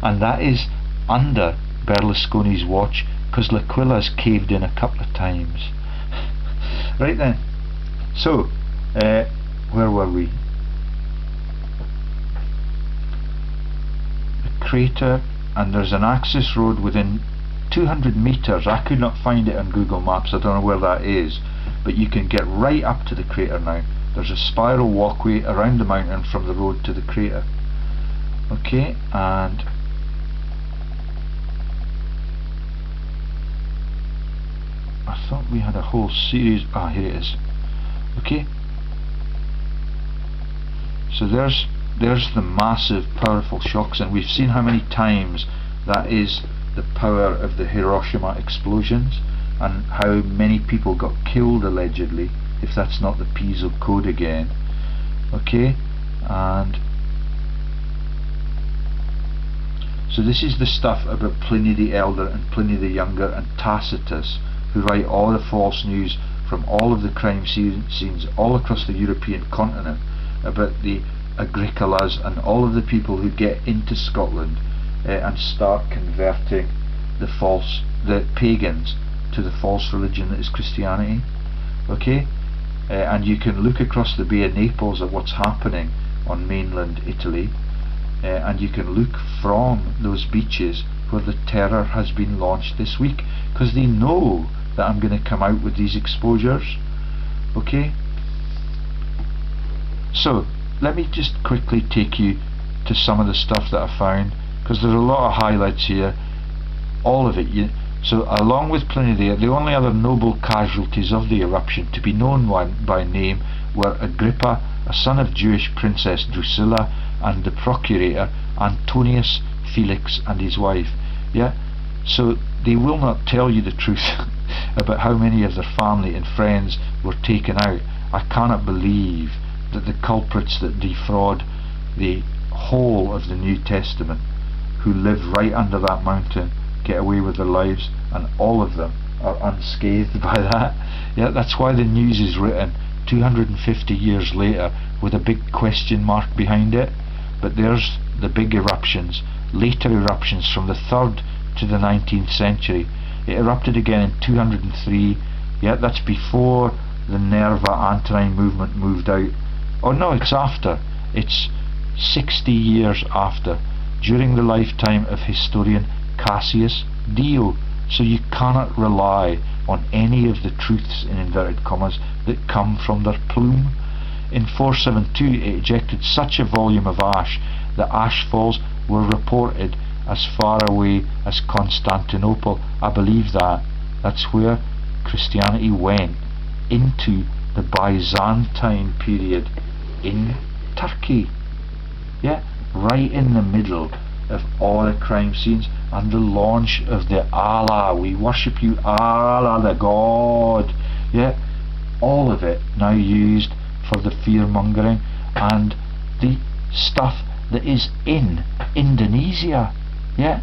And that is under Berlusconi's watch, because L'Aquila's caved in a couple of times. Right then, so where were we? The crater, and there's an access road within 200 meters. I could not find it on Google Maps, I don't know where that is, but you can get right up to the crater now. There's a spiral walkway around the mountain from the road to the crater. Okay, and I thought we had a whole series. Here it is. Okay, so there's the massive powerful shocks, and we've seen how many times that is the power of the Hiroshima explosions, and how many people got killed allegedly, if that's not the Piso code again. Okay, and so this is the stuff about Pliny the Elder and Pliny the Younger and Tacitus, who write all the false news from all of the crime scenes all across the European continent about the Agricolas and all of the people who get into Scotland and start converting the pagans to the false religion that is Christianity. Okay, and you can look across the Bay of Naples at what's happening on mainland Italy, and you can look from those beaches where the terror has been launched this week, because they know that I'm going to come out with these exposures. Okay, so let me just quickly take you to some of the stuff that I found, because there's a lot of highlights here, all of it. So along with Pliny the only other noble casualties of the eruption to be known by name were Agrippa, a son of Jewish princess Drusilla, and the procurator Antonius Felix and his wife. Yeah, so they will not tell you the truth about how many of their family and friends were taken out. I cannot believe that the culprits that defraud the whole of the New Testament, who live right under that mountain, get away with their lives, and all of them are unscathed by that. Yeah, that's why the news is written 250 years later with a big question mark behind it. But there's the big eruptions, later eruptions from the 3rd to the 19th century. It erupted again in 203. Yeah, that's before the Nerva Antonine movement moved out. Oh no, it's after. It's 60 years after, during the lifetime of historian Cassius Dio. So you cannot rely on any of the truths, in inverted commas, that come from their plume. In 472 it ejected such a volume of ash that ash falls were reported as far away as Constantinople. I believe that. That's where Christianity went into the Byzantine period in Turkey. Yeah, right in the middle of all the crime scenes, and the launch of the Allah. We worship you, Allah, the God. Yeah, all of it now used for the fear mongering and the stuff that is in Indonesia. Yeah,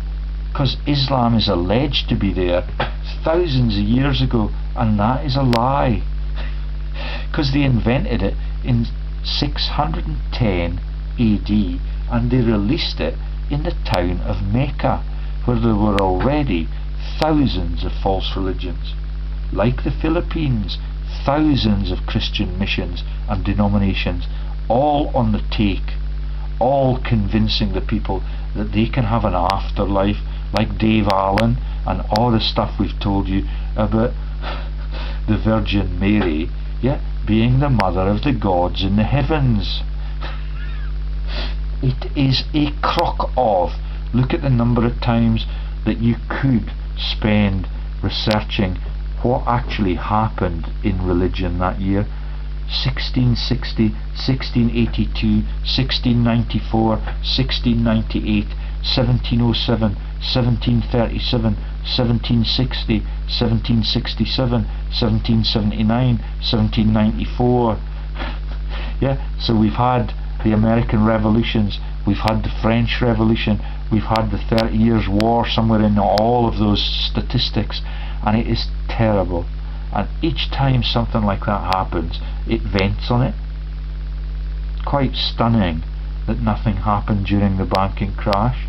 because Islam is alleged to be there thousands of years ago, and that is a lie, because they invented it in 610 AD and they released it in the town of Mecca, where there were already thousands of false religions. Like the Philippines, thousands of Christian missions and denominations, all on the take, all convincing the people that they can have an afterlife, like Dave Allen and all the stuff we've told you about the Virgin Mary, yeah, being the mother of the gods in the heavens. It is a crock of. Look at the number of times that you could spend researching what actually happened in religion that year. 1660, 1682, 1694, 1698, 1707, 1737, 1760, 1767, 1779, 1794. Yeah, so we've had the American revolutions, we've had the French Revolution, we've had the 30 Years' War somewhere in all of those statistics, and it is terrible. And each time something like that happens, it vents on it. Quite stunning that nothing happened during the banking crash.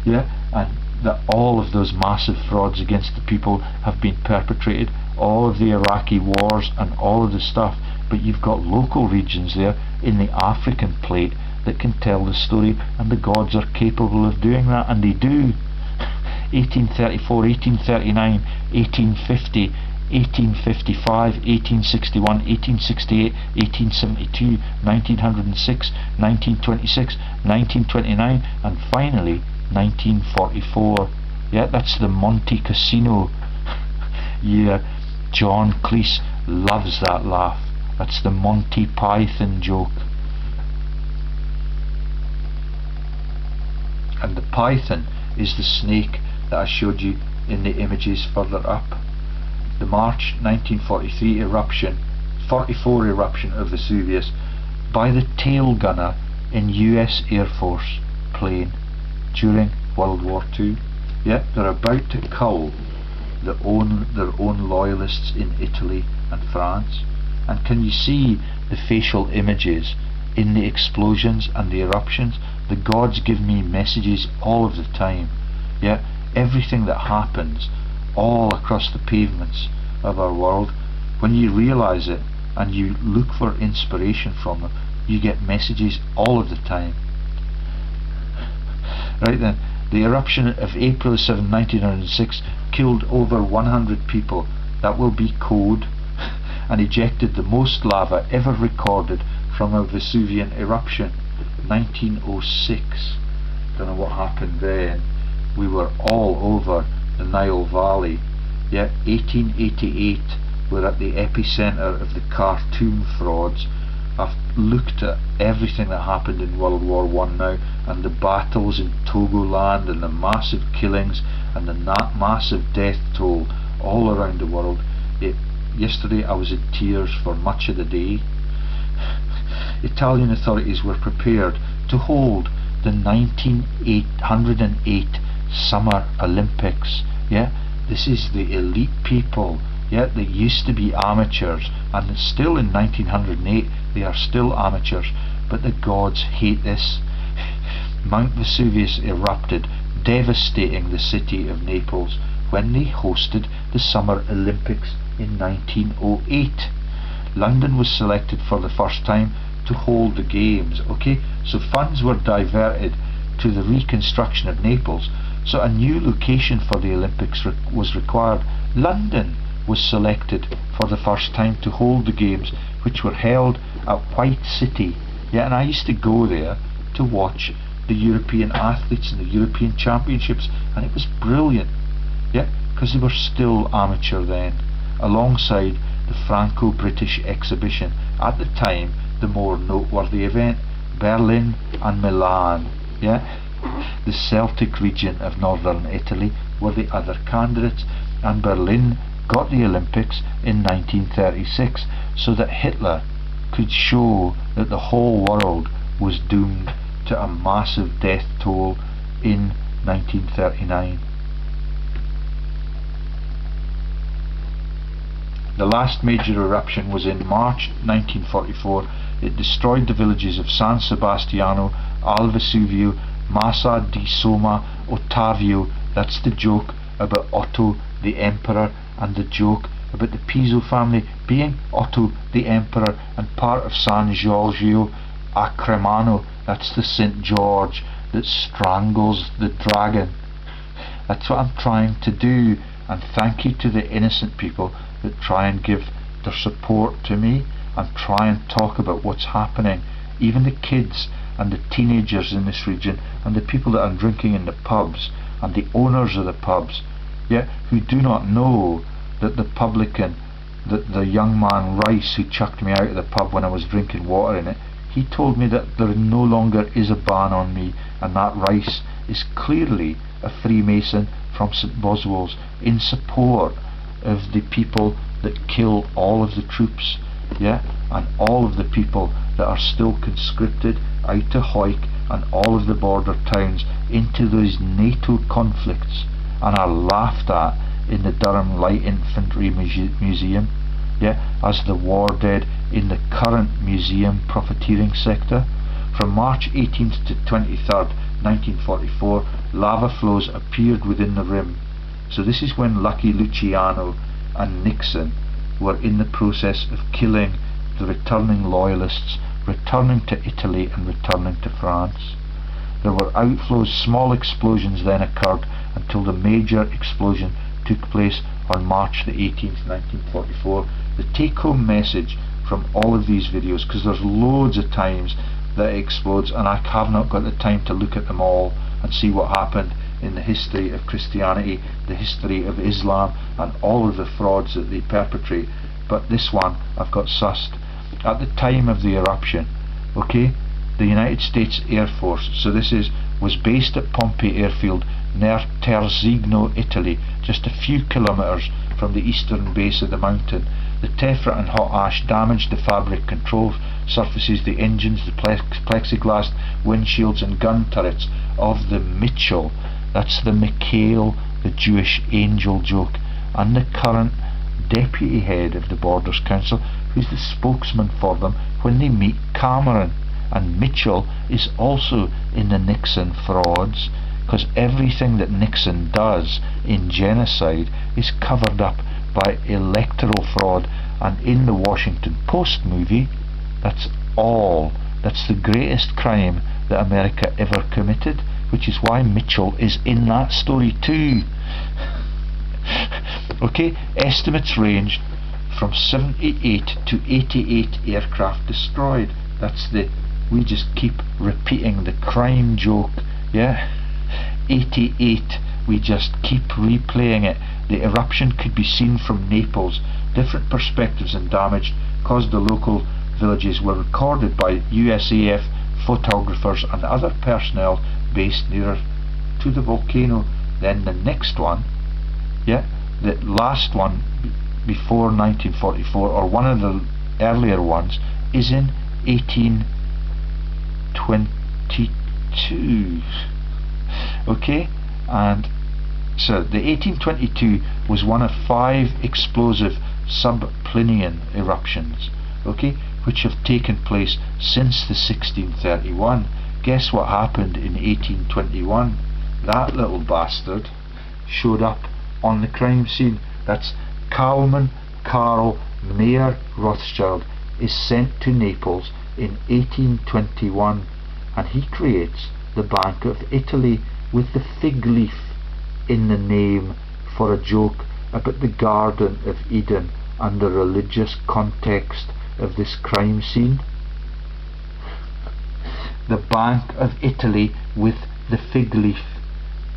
Yeah, and that all of those massive frauds against the people have been perpetrated, all of the Iraqi wars and all of the stuff, but you've got local regions there in the African plate that can tell the story, and the gods are capable of doing that, and they do. 1834, 1839, 1850, 1855, 1861, 1868, 1872, 1906, 1926, 1929, and finally 1944. Yeah, that's the Monte Casino year. John Cleese loves that laugh. That's the Monty Python joke. And the python is the snake that I showed you in the images further up. The March 1943 eruption, 44 eruption of Vesuvius by the tail gunner in US Air Force plane during World War II. Yeah, they're about to cull their own loyalists in Italy and France. And can you see the facial images in the explosions and the eruptions? The gods give me messages all of the time. Yeah, everything that happens all across the pavements of our world, when you realize it and you look for inspiration from them, you get messages all of the time. Right then, the eruption of April 7, 1906 killed over 100 people. That will be code, and ejected the most lava ever recorded from a Vesuvian eruption. 1906. Don't know what happened then. We were all over the Nile Valley. Yeah, 1888, we're at the epicenter of the Khartoum frauds. I've looked at everything that happened in World War I now, and the battles in Togoland, and the massive killings, and the massive death toll all around the world. Yesterday I was in tears for much of the day. Italian authorities were prepared to hold the 1908 Summer Olympics. Yeah, this is the elite people. Yeah, they used to be amateurs, and still in 1908 they are still amateurs, but the gods hate this. Mount Vesuvius erupted, devastating the city of Naples when they hosted the Summer Olympics in 1908. London was selected for the first time to hold the games. Okay, so funds were diverted to the reconstruction of Naples, so a new location for the Olympics was required. London was selected for the first time to hold the games, which were held at White City. Yeah, and I used to go there to watch the European athletes and the European Championships, and it was brilliant. Yeah, because they were still amateur then, alongside the Franco-British exhibition, at the time the more noteworthy event, Berlin and Milan. Yeah, the Celtic region of northern Italy were the other candidates, and Berlin got the Olympics in 1936 so that Hitler could show that the whole world was doomed to a massive death toll in 1939. The last major eruption was in March 1944. It destroyed the villages of San Sebastiano, Al Vesuvio, Massa di Soma, Ottavio. That's the joke about Otto the Emperor, and the joke about the Piso family being Otto the Emperor and part of San Giorgio a Cremano. That's the St. George that strangles the dragon. That's what I'm trying to do, and thank you to the innocent people that try and give their support to me and try and talk about what's happening. Even the kids and the teenagers in this region, and the people that are drinking in the pubs, and the owners of the pubs, who do not know that the publican, that the young man Rice who chucked me out of the pub when I was drinking water in it, he told me that there no longer is a ban on me, and that Rice is clearly a Freemason from St. Boswell's in support of the people that kill all of the troops, and all of the people that are still conscripted out to Hawick and all of the border towns into those NATO conflicts, and are laughed at in the Durham Light Infantry Museum, as the war dead in the current museum profiteering sector. From March 18th to 23rd, 1944, lava flows appeared within the rim. So this is when Lucky Luciano and Nixon were in the process of killing the returning loyalists, returning to Italy and returning to France. There were outflows. Small explosions then occurred until the major explosion took place on March the 18th, 1944. The take-home message from all of these videos, because there's loads of times that it explodes and I have not got the time to look at them all and see what happened in the history of Christianity, the history of Islam, and all of the frauds that they perpetrate, but this one I've got sussed. At the time of the eruption, the United States Air Force, so this was based at Pompey Airfield near Terzigno, Italy, just a few kilometres from the eastern base of the mountain. The tephra and hot ash damaged the fabric control surfaces, the engines, the plexiglass windshields and gun turrets of the Mitchell. That's the Mikhail, the Jewish angel joke, and the current deputy head of the Borders Council, who's the spokesman for them when they meet Cameron. And Mitchell is also in the Nixon frauds, because everything that Nixon does in genocide is covered up by electoral fraud. And in the Washington Post movie, that's the greatest crime that America ever committed, which is why Mitchell is in that story too. Estimates ranged from 78 to 88 aircraft destroyed. We just keep repeating the crime joke, 88, we just keep replaying it. The eruption could be seen from Naples. Different perspectives and damage caused the local villages were recorded by USAF photographers and other personnel based nearer to the volcano. Then the next one, the last one before 1944, or one of the earlier ones, is in 1822. And so the 1822 was one of 5 explosive subplinian eruptions, which have taken place since the 1631. Guess what happened in 1821? That little bastard showed up on the crime scene. That's Kalman Karl Mayer Rothschild is sent to Naples in 1821, and he creates the Bank of Italy with the fig leaf in the name for a joke about the Garden of Eden and the religious context of this crime scene. The Bank of Italy with the fig leaf,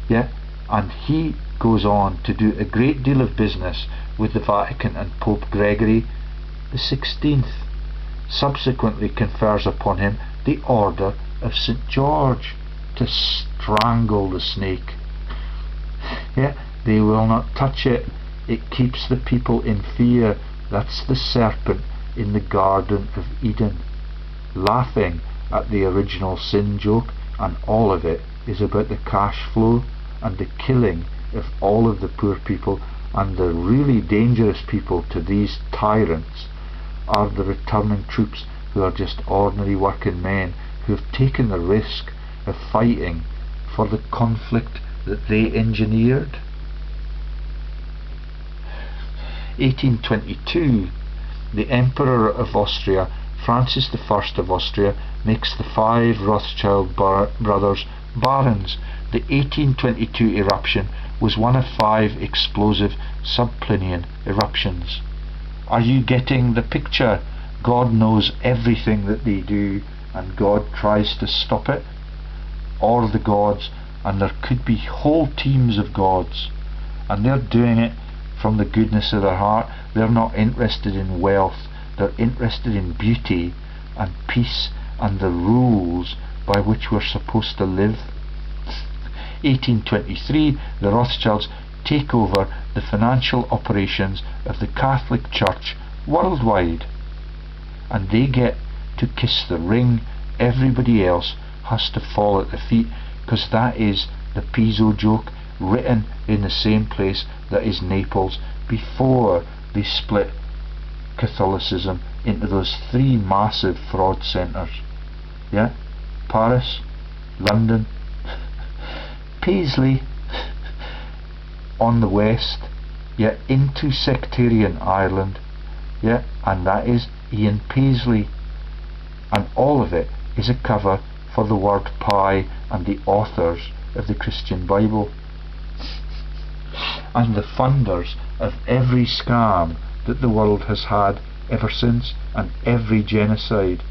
and he goes on to do a great deal of business with the Vatican, and Pope Gregory the 16th subsequently confers upon him the Order of St. George to strangle the snake. Yeah, they will not touch it. It keeps the people in fear. That's the serpent in the Garden of Eden, laughing at the original sin joke, and all of it is about the cash flow and the killing of all of the poor people. And the really dangerous people to these tyrants are the returning troops, who are just ordinary working men who have taken the risk of fighting for the conflict that they engineered. 1822, the Emperor of Austria, Francis I of Austria, makes the 5 Rothschild brothers barons. The 1822 eruption was one of 5 explosive subplinian eruptions. Are you getting the picture? God knows everything that they do, and God tries to stop it. Or the gods, and there could be whole teams of gods, and they're doing it from the goodness of their heart. They're not interested in wealth, they're interested in beauty and peace and the rules by which we're supposed to live. 1823, the Rothschilds take over the financial operations of the Catholic Church worldwide, and they get to kiss the ring. Everybody else has to fall at the feet, because that is the Piso joke, written in the same place that is Naples, before they split Catholicism into those 3 massive fraud centres. Yeah, Paris, London, Paisley on the west, yeah, into sectarian Ireland, yeah, and that is Ian Paisley, and all of it is a cover for the word pie and the authors of the Christian Bible, and the funders of every scam that the world has had ever since, and every genocide.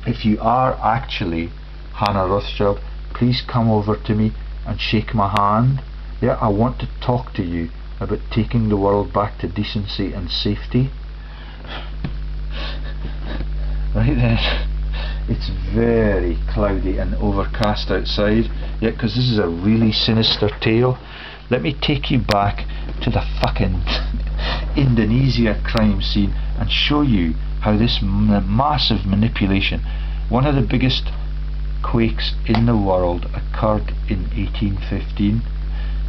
If you are actually Hannah Rothschild, please come over to me and shake my hand. Yeah, I want to talk to you about taking the world back to decency and safety. Right then, it's very cloudy and overcast outside, yeah, because this is a really sinister tale. Let me take you back to the fucking Indonesia crime scene and show you how this massive manipulation, one of the biggest quakes in the world, occurred in 1815.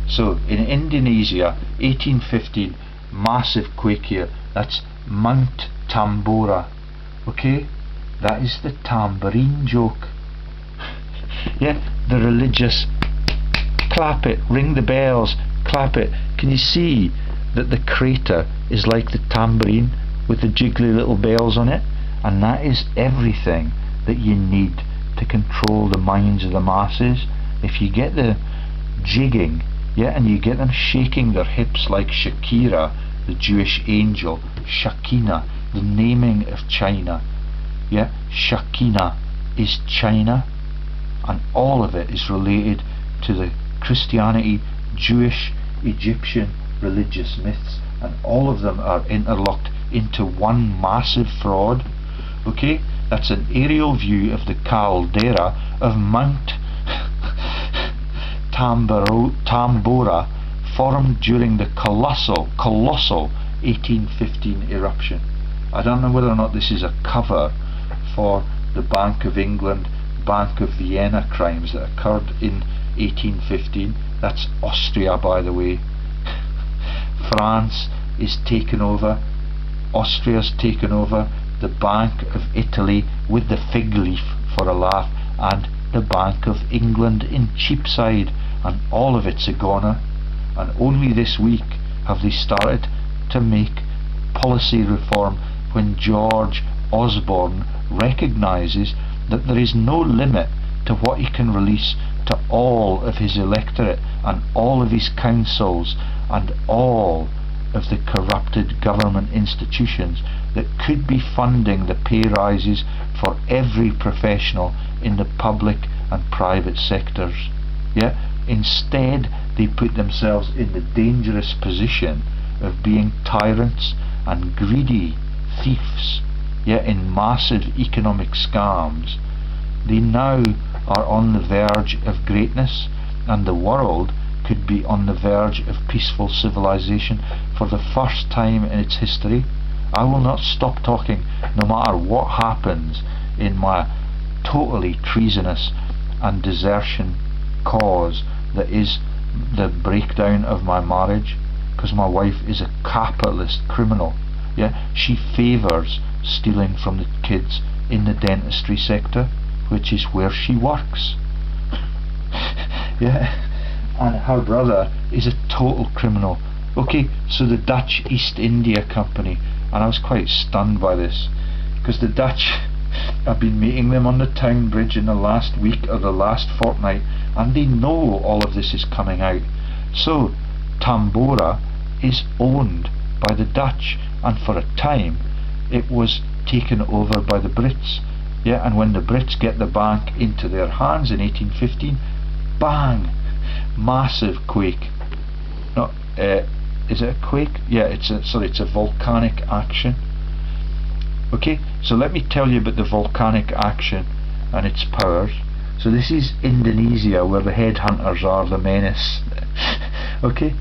So in Indonesia, 1815, massive quake here. That's Mount Tambora. Okay, that is the tambourine joke. Yeah, the religious clap it, ring the bells, clap it. Can you see that the crater is like the tambourine with the jiggly little bells on it? And that is everything that you need to control the minds of the masses. If you get the jigging, yeah, and you get them shaking their hips like Shakira, the Jewish angel, Shakina, the naming of China, yeah, Shakina is China, and all of it is related to the Christianity, Jewish, Egyptian religious myths, and all of them are interlocked into one massive fraud. Okay, that's an aerial view of the caldera of Mount Tambora, formed during the colossal 1815 eruption. I don't know whether or not this is a cover for the Bank of England, Bank of Vienna crimes that occurred in 1815. That's Austria, by the way. France is taken over, Austria's taken over, the Bank of Italy with the fig leaf for a laugh, and the Bank of England in Cheapside, and all of it's a goner. And only this week have they started to make policy reform, when George Osborne recognises that there is no limit to what he can release to all of his electorate and all of his councils and all of the corrupted government institutions that could be funding the pay rises for every professional in the public and private sectors. Yeah, instead they put themselves in the dangerous position of being tyrants and greedy thieves, yeah, in massive economic scams. They now are on the verge of greatness, and the world could be on the verge of peaceful civilization for the first time in its history. I will not stop talking no matter what happens in my totally treasonous and desertion cause that is the breakdown of my marriage, because my wife is a capitalist criminal. Yeah, she favours stealing from the kids in the dentistry sector, which is where she works. Yeah, and her brother is a total criminal. Okay, so the Dutch East India Company, and I was quite stunned by this, because the Dutch, I've been meeting them on the town bridge in the last week or the last fortnight, and they know all of this is coming out. So Tambora is owned by the Dutch, and for a time it was taken over by the Brits. Yeah, and when the Brits get the bank into their hands in 1815, bang, massive quake. No, is it a quake? Yeah, it's a volcanic action. Okay, so let me tell you about the volcanic action and its powers. So this is Indonesia, where the headhunters are the menace. Okay,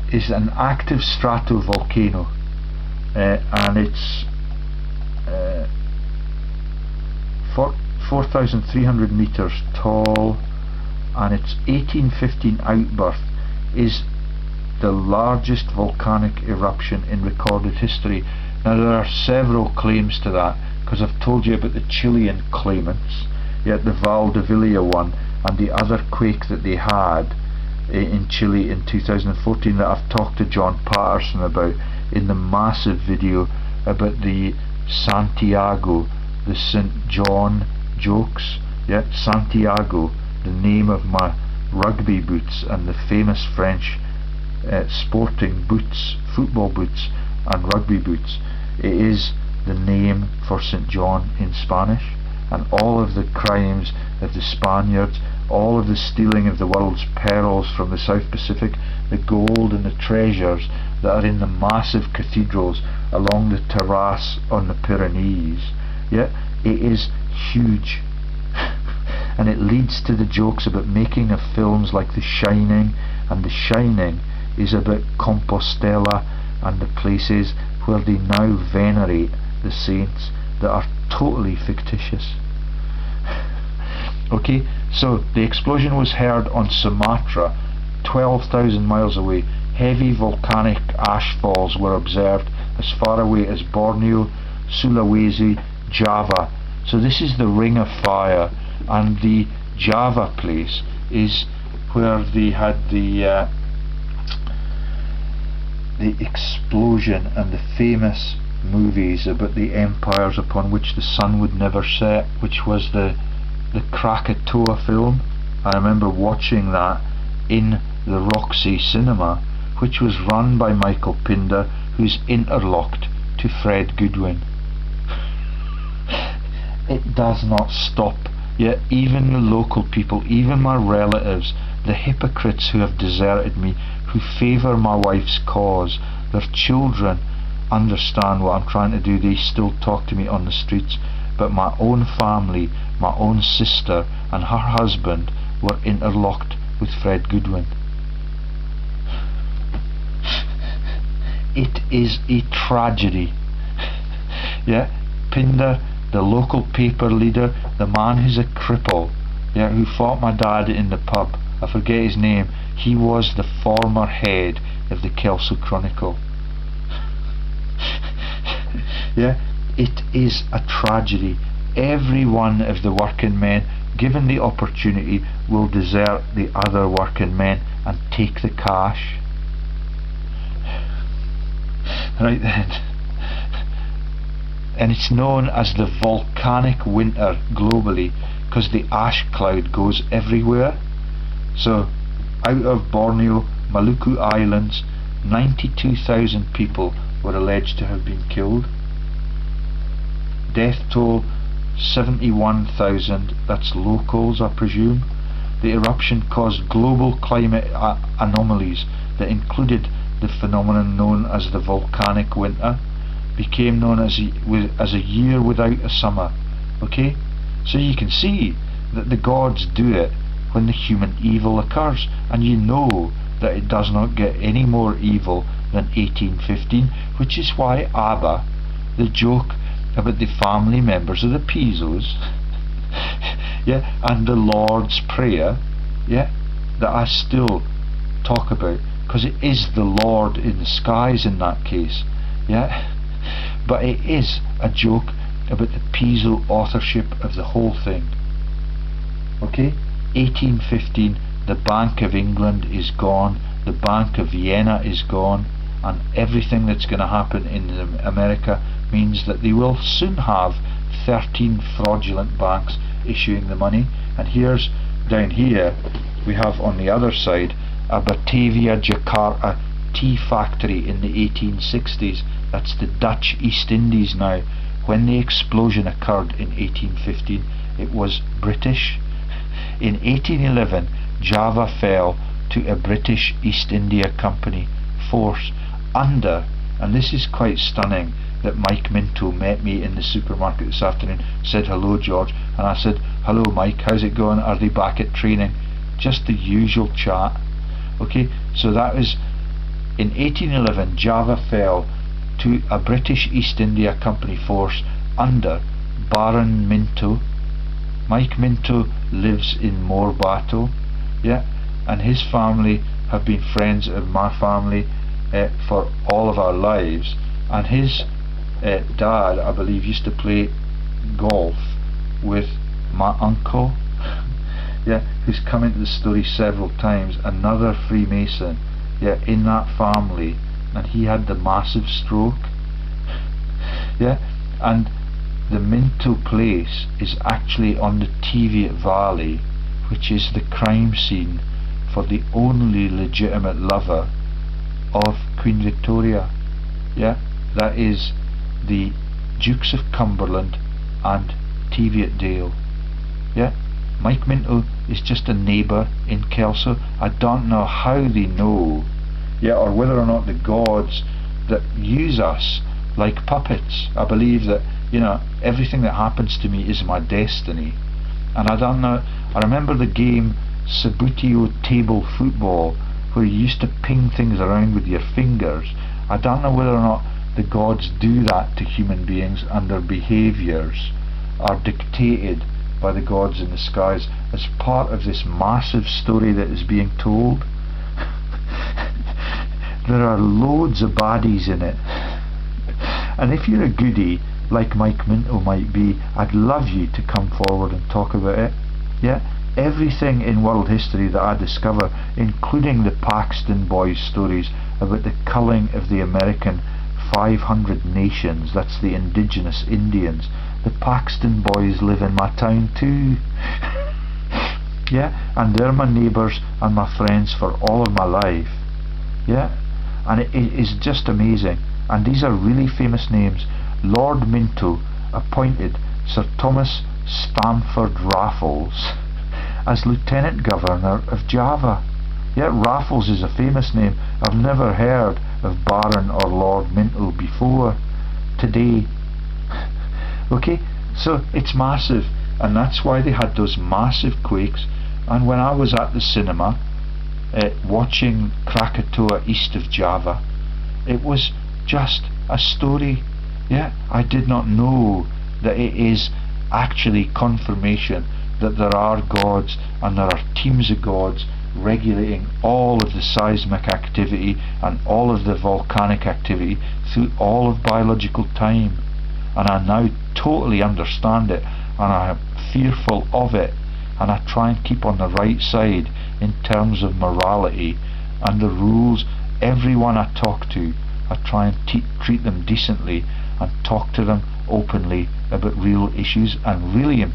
it's an active stratovolcano, and it's 4,300 meters tall, and its 1815 outburst is the largest volcanic eruption in recorded history. Now there are several claims to that, because I've told you about the Chilean claimants, yet the Valdivia one and the other quake that they had in Chile in 2014 that I've talked to John Patterson about in the massive video about the Santiago, the St. John jokes. Yeah, Santiago, the name of my rugby boots and the famous French sporting boots, football boots and rugby boots. It is the name for St. John in Spanish, and all of the crimes of the Spaniards, all of the stealing of the world's pearls from the South Pacific, the gold and the treasures that are in the massive cathedrals along the terrace on the Pyrenees. Yeah, it is huge. And it leads to the jokes about making of films like The Shining, and The Shining is about Compostela and the places where they now venerate the saints that are totally fictitious. Okay, so the explosion was heard on Sumatra, 12,000 miles away. Heavy volcanic ash falls were observed as far away as Borneo, Sulawesi, Java. So this is the Ring of Fire, and the Java place is where they had the explosion and the famous movies about the empires upon which the sun would never set, which was the Krakatoa film. I remember watching that in the Roxy Cinema, which was run by Michael Pinder, who's interlocked to Fred Goodwin. It does not stop. Yet even the local people, even my relatives, the hypocrites who have deserted me, who favour my wife's cause, their children understand what I'm trying to do. They still talk to me on the streets. But my own family, my own sister and her husband were interlocked with Fred Goodwin. It is a tragedy. Yeah, Pinder, the local paper leader, the man who's a cripple, yeah, who fought my dad in the pub, I forget his name, he was the former head of the Kelso Chronicle. Yeah, it is a tragedy. Every one of the working men, given the opportunity, will desert the other working men and take the cash. Right then. And it's known as the volcanic winter globally because the ash cloud goes everywhere. So out of Borneo, Maluku Islands, 92,000 people were alleged to have been killed. Death toll 71,000, that's locals I presume. The eruption caused global climate anomalies that included the phenomenon known as the volcanic winter, became known as a year without a summer. Okay, so you can see that the gods do it when the human evil occurs, and you know that it does not get any more evil than 1815, which is why ABBA, the joke about the family members of the Pisos, yeah, and the Lord's Prayer, yeah, that I still talk about, because it is the Lord in the skies in that case, yeah, but it is a joke about the Piso authorship of the whole thing. Okay, 1815, the Bank of England is gone, the Bank of Vienna is gone, and everything that's going to happen in America means that they will soon have 13 fraudulent banks issuing the money. And here's, down here, we have on the other side a Batavia Jakarta tea factory in the 1860s. That's the Dutch East Indies now. When the explosion occurred in 1815, it was British. In 1811, Java fell to a British East India Company force under, and this is quite stunning, that Mike Minto met me in the supermarket this afternoon, said hello George, and I said hello Mike, how's it going, are they back at training? Just the usual chat. Okay, so that was in 1811, Java fell to a British East India Company force under Baron Minto. Mike Minto lives in Morbato, yeah, and his family have been friends of my family for all of our lives, and his dad, I believe, used to play golf with my uncle, yeah, who's come into the story several times, another Freemason, yeah, in that family, and he had the massive stroke, yeah, and the Minto place is actually on the Teviot Valley, which is the crime scene for the only legitimate lover of Queen Victoria, yeah, that is the Dukes of Cumberland and Teviot Dale, yeah. Mike Minto is just a neighbour in Kelso. I don't know how they know, yeah, or whether or not the gods that use us like puppets. I believe that, you know, everything that happens to me is my destiny, and I don't know. I remember the game Sabutio table football, where you used to ping things around with your fingers. I don't know whether or not the gods do that to human beings, and their behaviours are dictated by the gods in the skies as part of this massive story that is being told. There are loads of baddies in it, and if you're a goodie like Mike Minto might be, I'd love you to come forward and talk about it. Yeah, everything in world history that I discover, including the Paxton Boys stories about the culling of the American 500 nations, that's the indigenous Indians. The Paxton Boys live in my town too. Yeah, and they're my neighbours and my friends for all of my life. Yeah, and it is just amazing. And these are really famous names. Lord Minto appointed Sir Thomas Stamford Raffles as Lieutenant Governor of Java. Yeah, Raffles is a famous name. I've never heard of Baron or Lord Minto before today. Okay, so it's massive, and that's why they had those massive quakes. And when I was at the cinema watching Krakatoa east of Java, it was just a story. Yeah, I did not know that it is actually confirmation that there are gods, and there are teams of gods regulating all of the seismic activity and all of the volcanic activity through all of biological time. And I now totally understand it, and I am fearful of it, and I try and keep on the right side in terms of morality and the rules. Everyone I talk to, I try and treat them decently and talk to them openly about real issues, and really